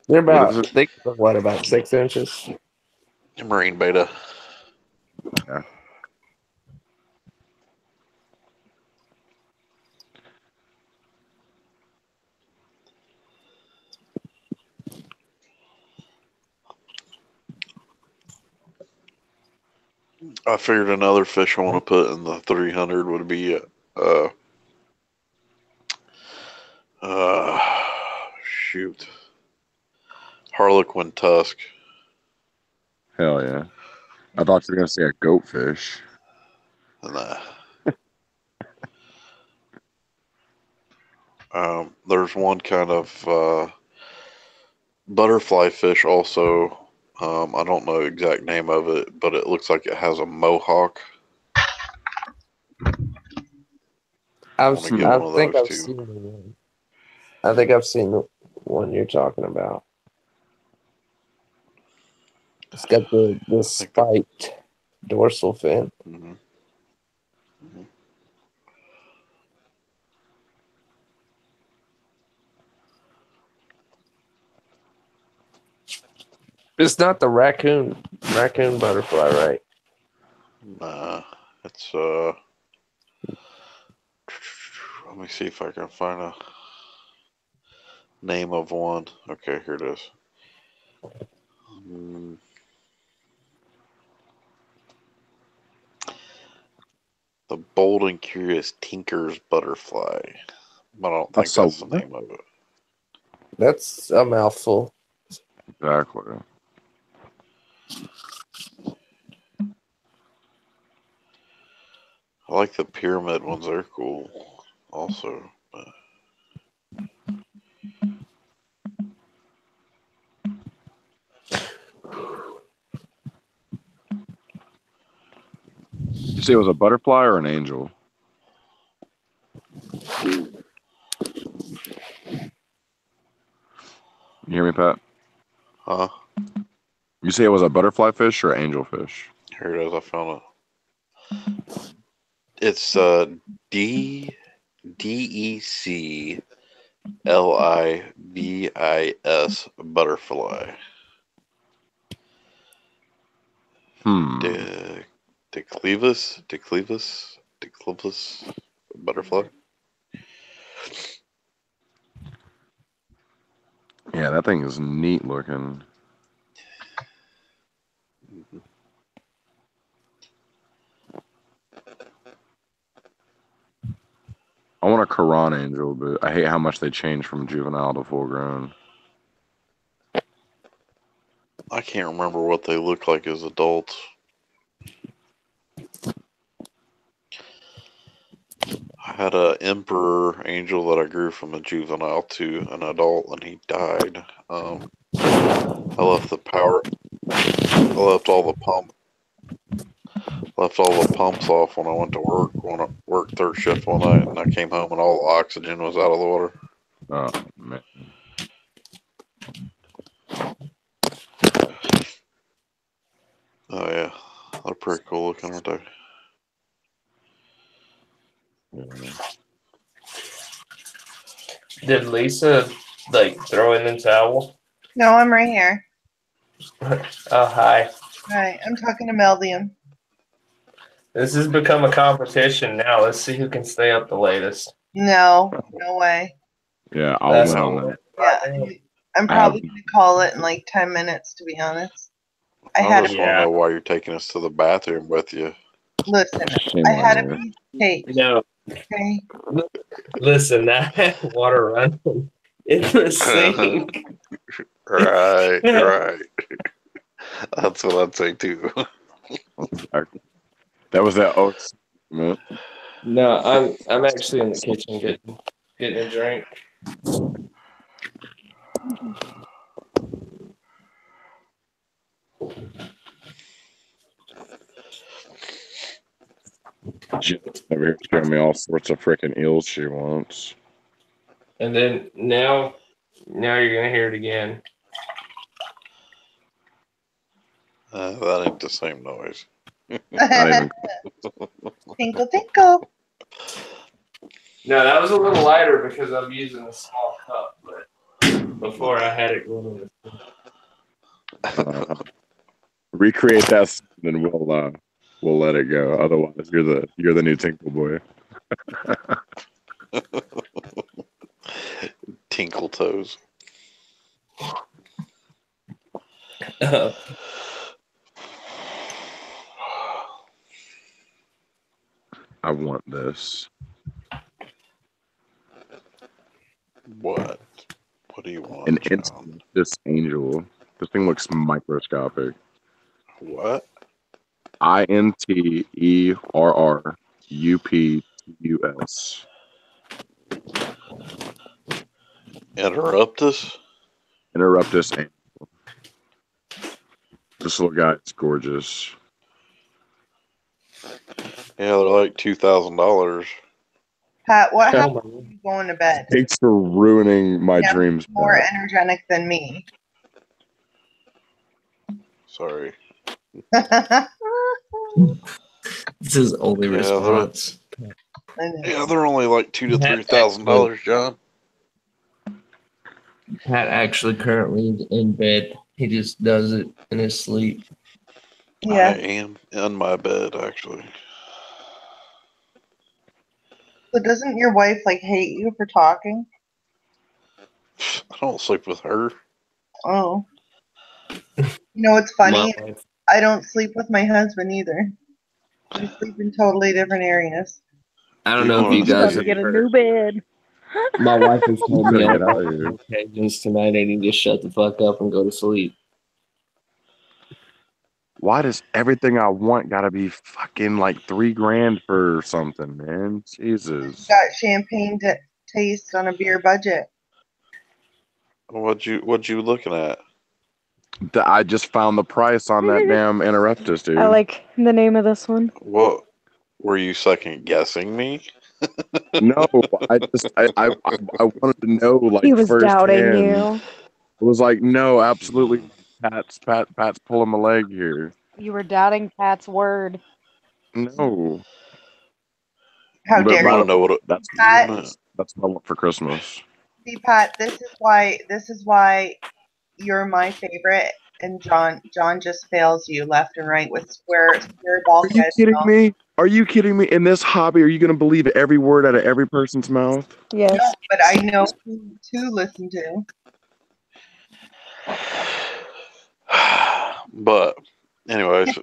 They're What is about, it? they what, about 6 inches? Marine beta. Yeah. I figured another fish I want to put in the 300 would be shoot, Harlequin tusk. Hell yeah. I thought you were gonna say a goatfish. And there's one kind of butterfly fish also. I don't know the exact name of it, but it looks like it has a mohawk. I wanna get one of think those I've too. seen the one. I think I've seen the one you're talking about. It's got the spiked dorsal fin. Mhm. Mhm. It's not the raccoon butterfly, right? Nah, it's let me see if I can find a name of one. Okay, here it is. The Bold and Curious Tinker's Butterfly. I don't think that's the name of it. That's a mouthful. Exactly. I like the pyramid ones. They're cool also. You say it was a butterfly or an angel? You hear me, Pat? Huh? You say it was a butterfly fish or angelfish? Here it is. I found it. It's DECLIBIS butterfly. Declivus butterfly. Yeah, that thing is neat looking. I want a Quran angel, but I hate how much they change from juvenile to full grown. I can't remember what they look like as adults. I had an emperor angel that I grew from a juvenile to an adult, and he died. I left all the pumps off when I went to work. When I worked third shift one night, and I came home and all the oxygen was out of the water. Oh man. Oh yeah, they're pretty cool looking, aren't they? Yeah. Did Lisa throw in the towel? No, I'm right here. Oh, hi. Hi, I'm talking to Meldium. This has become a competition now. Let's see who can stay up the latest. No, no way. Yeah, I'll That's win all. on that. Yeah, I'm probably going to call it in like 10 minutes, to be honest. I just want to know why you're taking us to the bathroom with you. Listen, Shame I on had a you. piece of cake. No. Okay. Listen, that water running in the sink. Right. That's what I'd say too. That was that oats. Man. No, I'm actually in the kitchen getting a drink. Jill's over here showing me all sorts of freaking eels she wants. And then now you're gonna hear it again. That ain't the same noise. Not even. Tinkle, tinkle. No, that was a little lighter because I'm using a small cup, but before I had it going in Recreate that, and we'll let it go. Otherwise, you're the new Tinkle boy. Tinkle toes. I want this. What? What do you want, An John? instant. This angel. This thing looks microscopic. What? INTERRUPTUS. Interruptus? Interruptus angel. This little guy is gorgeous. Yeah, they're like $2,000. Pat, what Oh happened my when you going to bed? Thanks for ruining my Yeah, dreams. More Pat. energetic than me. Sorry. This is only Yeah, response. Yeah, they're only like $2,000 to $3,000, John. Pat actually currently in bed. He just does it in his sleep. I Yeah. am in my bed, actually. So doesn't your wife like hate you for talking? I don't sleep with her. Oh. You know what's funny? My wife- I don't sleep with my husband either. We sleep in totally different areas. I don't You know if wanna you He's about guys to have get a heard. new bed. My wife has told me Better on get out of here. multiple occasions tonight I need to shut the fuck up and go to sleep. Why does everything I want gotta be fucking like $3,000 for something, man? Jesus. Got champagne taste on a beer budget. What you looking at? I just found the price on that damn Interruptus, dude. I like the name of this one. What were you second guessing me? No, I wanted to know like He was doubting firsthand. you. It was like, no, absolutely. Pat's pulling my leg here. You were doubting Pat's word. No, How but dare I you? don't know what. that's Pat, that's what I want for Christmas. see, Pat, this is why you're my favorite, and John just fails you left and right with square ball Are you heads. kidding me? Are you kidding me? In this hobby, are you gonna believe every word out of every person's mouth? Yes. No, but I know who to listen to. But, anyways,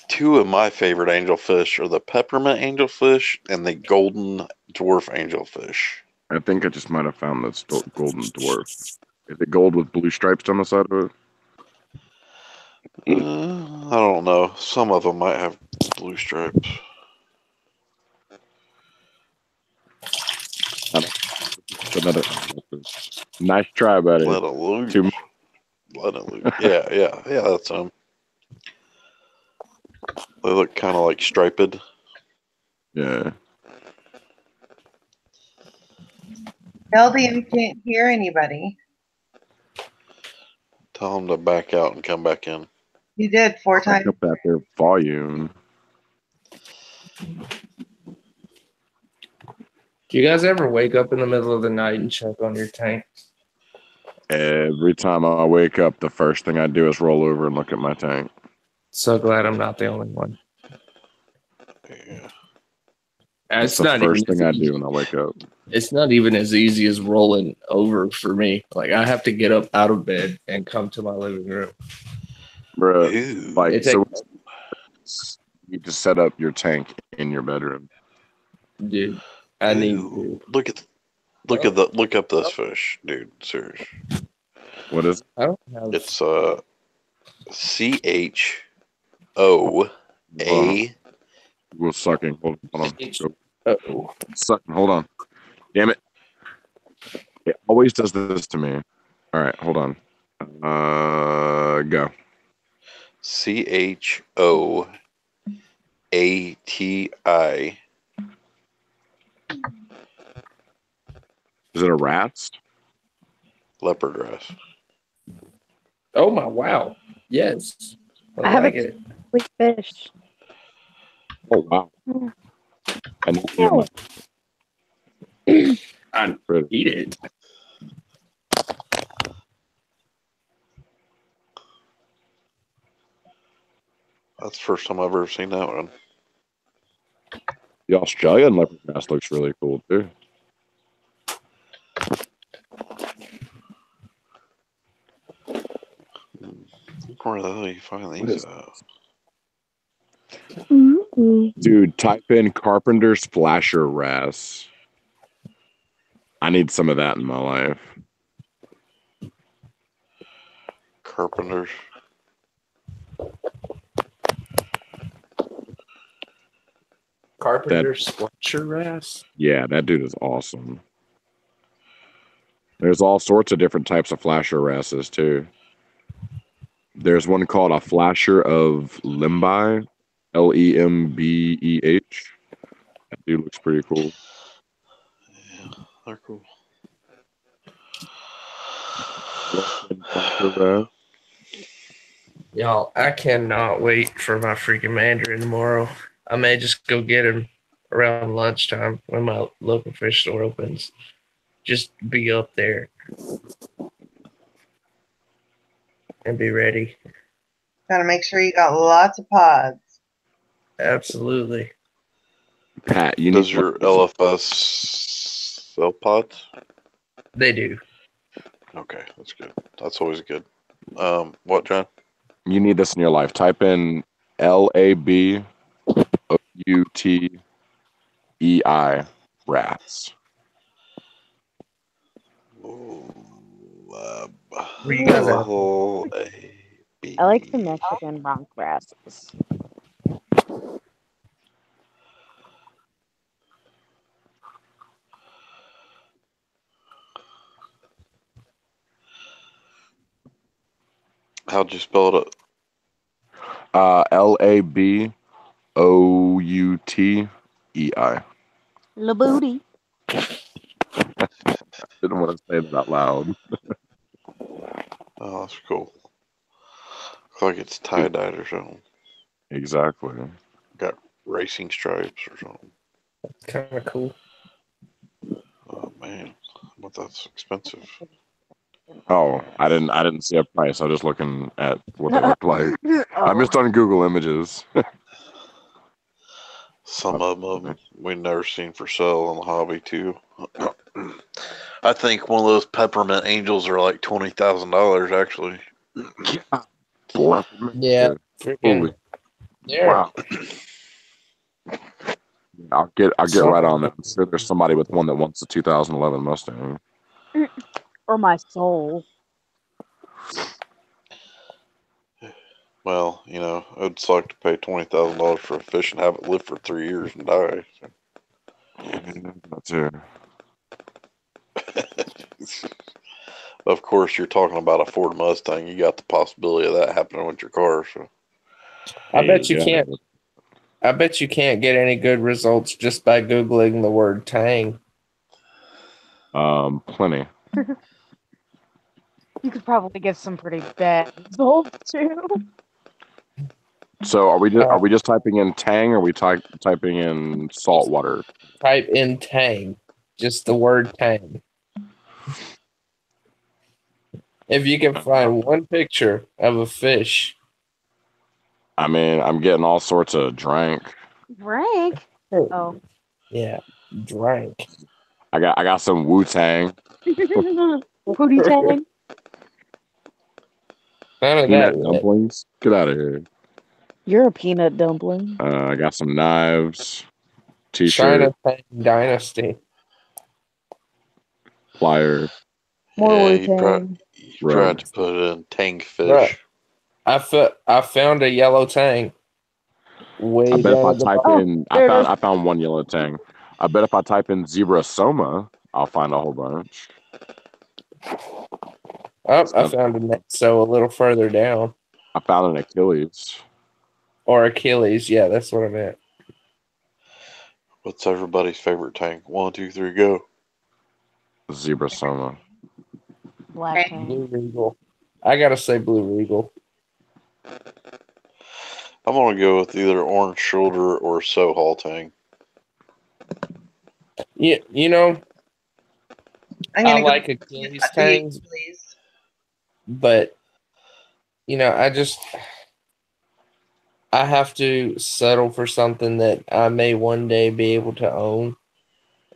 two of my favorite angelfish are the peppermint angelfish and the golden dwarf angelfish. I think I just might have found this golden dwarf. Is it gold with blue stripes down the side of it? I don't know. Some of them might have blue stripes. Another nice try, buddy. Let it loose. Two- Let it loose. Yeah, that's them. They look kind of like striped. Yeah. Melody can't hear anybody. Tell them to back out and come back in. He did 4 Crank times. up that their volume. Do you guys ever wake up in the middle of the night and check on your tank? Every time I wake up, the first thing I do is roll over and look at my tank. So glad I'm not the only one. Yeah. That's the first thing I do when I wake up. It's not even as easy as rolling over for me. Like I have to get up out of bed and come to my living room. Bruh, Ew. like, It's so you need to set up your tank in your bedroom. Dude, I need Ew. to. Look up this fish, dude. Serious. What is it? I don't have. It's CHOA. We're sucking. Hold on. Go. Uh-oh. Sucking. Hold on. Damn it. It always does this to me. All right, hold on. Go. CHOAA. ATI. Is it a rats? Leopard wrasse. Oh my wow. Yes. I have like a it. sweet fish. Oh wow! Mm. I need to see my I eat it. That's the first time I've ever seen that one. The Australian leopard wrasse looks really cool too. Where the hell you find What these is- at? Dude, type in Carpenter's Flasher Wrasse. I need some of that in my life. Carpenters. Carpenter Splasher Wrasse. Yeah, that dude is awesome. There's all sorts of different types of flasher wrasses too. There's one called a flasher of Lembeh, Lembeh. That dude looks pretty cool. Yeah, they're cool. Flasher wrasse. Y'all, I cannot wait for my freaking Mandarin tomorrow. I may just go get him around lunchtime when my local fish store opens. Just be up there and be ready. Gotta make sure you got lots of pods. Absolutely. Pat, you Does need your LFS sell pods? They do. Okay, that's good. That's always good. What, John? you need this in your life. Type in LABOUTEI rats. Where you guys at? I like the Mexican bronc wrasses. How'd you spell it? LABOUTEI. La booty. Didn't want to say that out loud. Oh, that's cool. Looks like it's tie-dyed or something. Exactly. Got racing stripes or something. Kind of cool. Oh, man. But that's expensive. Oh, I didn't see a price. I was just looking at what they look like. I Oh. missed on Google Images. Some of them we've never seen for sale in the hobby, too. I think one of those peppermint angels are like $20,000, actually. Yeah. Freaking. Yeah. Wow. I'll get right on that. I'm sure there's somebody with one that wants the 2011 Mustang. Or my soul. Well, you know, I'd like to pay $20,000 for a fish and have it live for 3 years and die. That's it. Of course, you're talking about a Ford Mustang. You got the possibility of that happening with your car. So I bet you can't. I bet you can't get any good results just by Googling the word tang. Plenty. You could probably get some pretty bad results too. So are we just typing in tang, or are we typing in saltwater? Type in tang. Just the word tang. If you can find one picture of a fish. I mean, I'm getting all sorts of drank. Rank. Oh. Yeah. Drank. I got some Wu-Tang. Booty tang. None of Peanut that. dumplings. Get out of here. You're a peanut dumpling. I got some knives, China t-shirt, Tang Dynasty. flyer. More you Wu-Tang. tried to put in tank fish. Right. I found a yellow tang. Way I bet if down I at the type bottom. in, there it is. I found one yellow tang. I bet if I type in zebra soma, I'll find a whole bunch. Oh, I found a Nexo a little further down. I found an Achilles. Or Achilles. Yeah, that's what I meant. What's everybody's favorite tank? 1, 2, 3, go. Zebra Soma. Black tank. Blue Regal. I gotta say Blue Regal. I'm gonna go with either Orange Shoulder or Sohal tank. Yeah, you know, I'm I gonna like go Achilles with tanks, please. but you know, I have to settle for something that I may one day be able to own.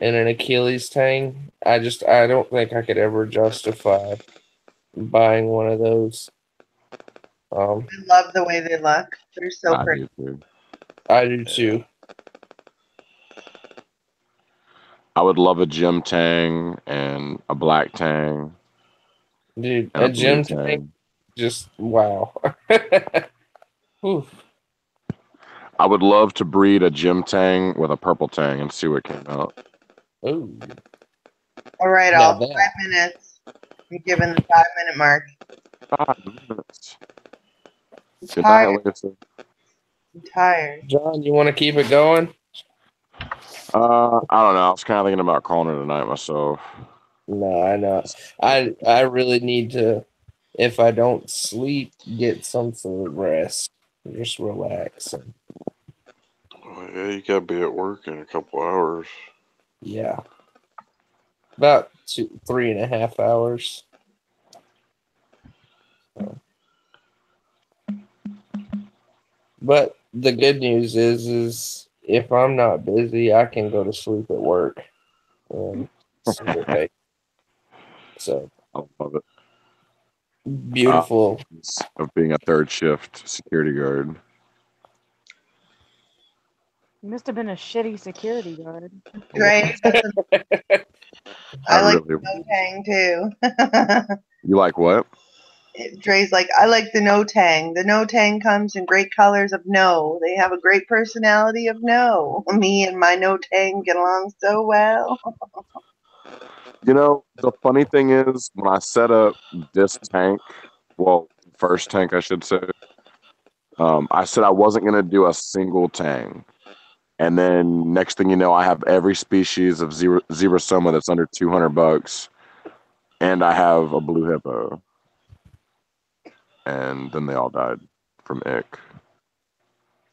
And an Achilles tang, I don't think I could ever justify buying one of those. I love the way they look. They're so I pretty. do too. I do too. I would love a gym tang and a black tang Dude, and a a blue gym tank, tang. just wow. Oof. I would love to breed a gym tang with a purple tang and see what came out. Ooh. All right, Now all that- 5 minutes. I'm giving the 5-minute mark. 5 minutes. I'm Good night, tired. Lisa. I'm tired. John, you want to keep it going? I don't know. I was kind of thinking about calling it a night myself. No, I know. I really need to, if I don't sleep, get some sort of rest. Just relax. Oh, yeah, you gotta be at work in a couple hours. Yeah. About 3.5 hours. But the good news is if I'm not busy, I can go to sleep at work and sleep at night. So I love it. beautiful. Of being a third shift security guard. You must have been a shitty security guard. Dre doesn't. I like really the no tang too. You like what? Dre's like, I like the no tang. The no tang comes in great colors of no. They have a great personality of no. Me and my no tang get along so well. You know, the funny thing is, when I set up this tank, well, first tank, I should say, I said I wasn't going to do a single tang. And then next thing you know, I have every species of zebra soma that's under $200, and I have a blue hippo. And then they all died from ick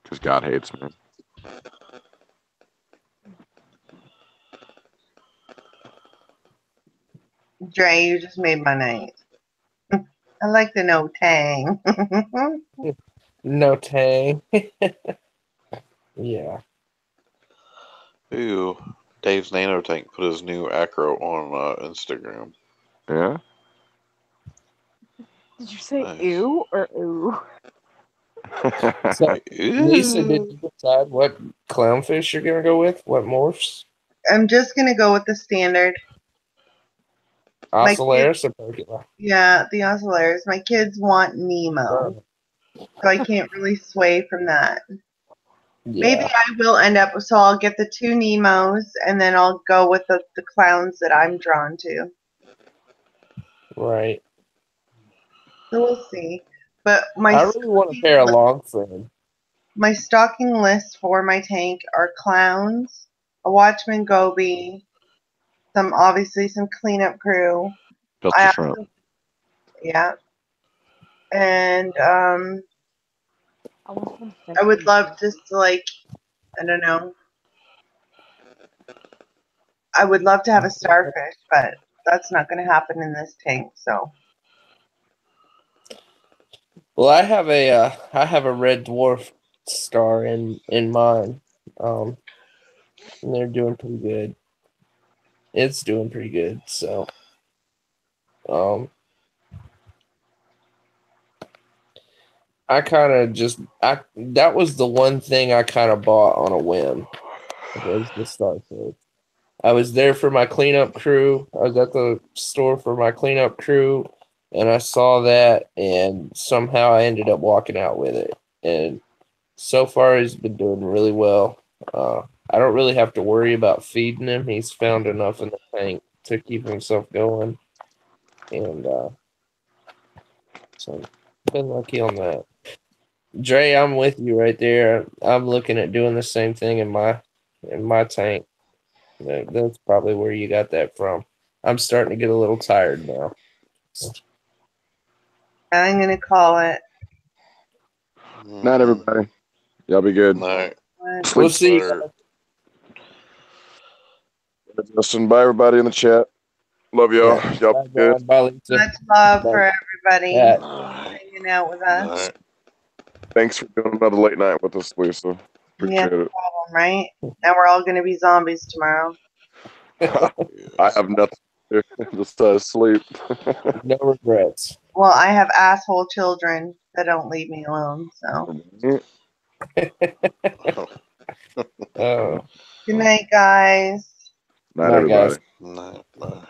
because God hates me. Dre, you just made my night. I like the no tang. No tang. Yeah. Ooh, Dave's Nano Tank put his new acro on Instagram. Yeah. Did you say Nice. ew or ooh? So Lisa, did you decide what clownfish you're gonna go with? What morphs? I'm just gonna go with the standard. Ocellaris or Pokemon? Yeah, the Ocellaris. My kids want Nemo, so I can't really sway from that. Maybe Yeah. I will end up, so I'll get the 2 Nemos, and then I'll go with the clowns that I'm drawn to. Right. So we'll see. But I really want to pair a long fin. my stocking list for my tank are clowns, a Watchman Goby, obviously some cleanup crew. Pistol shrimp. Yeah. And I I would love just to, like, I don't know. I would love to have a starfish, but that's not going to happen in this tank. So Well, I have a red dwarf star in mine. And they're doing pretty good. It's doing pretty good. So, I kind of that was the one thing I kind of bought on a whim. Was the starfish. I was there for my cleanup crew. I was at the store for my cleanup crew, and I saw that, and somehow I ended up walking out with it. And so far, he's been doing really well. I don't really have to worry about feeding him. He's found enough in the tank to keep himself going, and so been lucky on that. Dre, I'm with you right there. I'm looking at doing the same thing in my tank. That's probably where you got that from. I'm starting to get a little tired now. I'm gonna call it. Night, everybody. Y'all be good. Night. What? We'll see. Later. Justin, bye, everybody in the chat. Love y'all. Yeah. Y'all Bye, be good. John. Bye, Lisa. Much love Bye. for everybody Yeah. Night. hanging out with us. Night. Thanks for doing another late night with us, Lisa. Yeah, Appreciate no it. problem, right? Now we're all gonna be zombies tomorrow. I have nothing to do. Just sleep. No regrets. Well, I have asshole children that don't leave me alone. So Oh, good night, guys. Night, Night, everybody. guys. Night. Bye.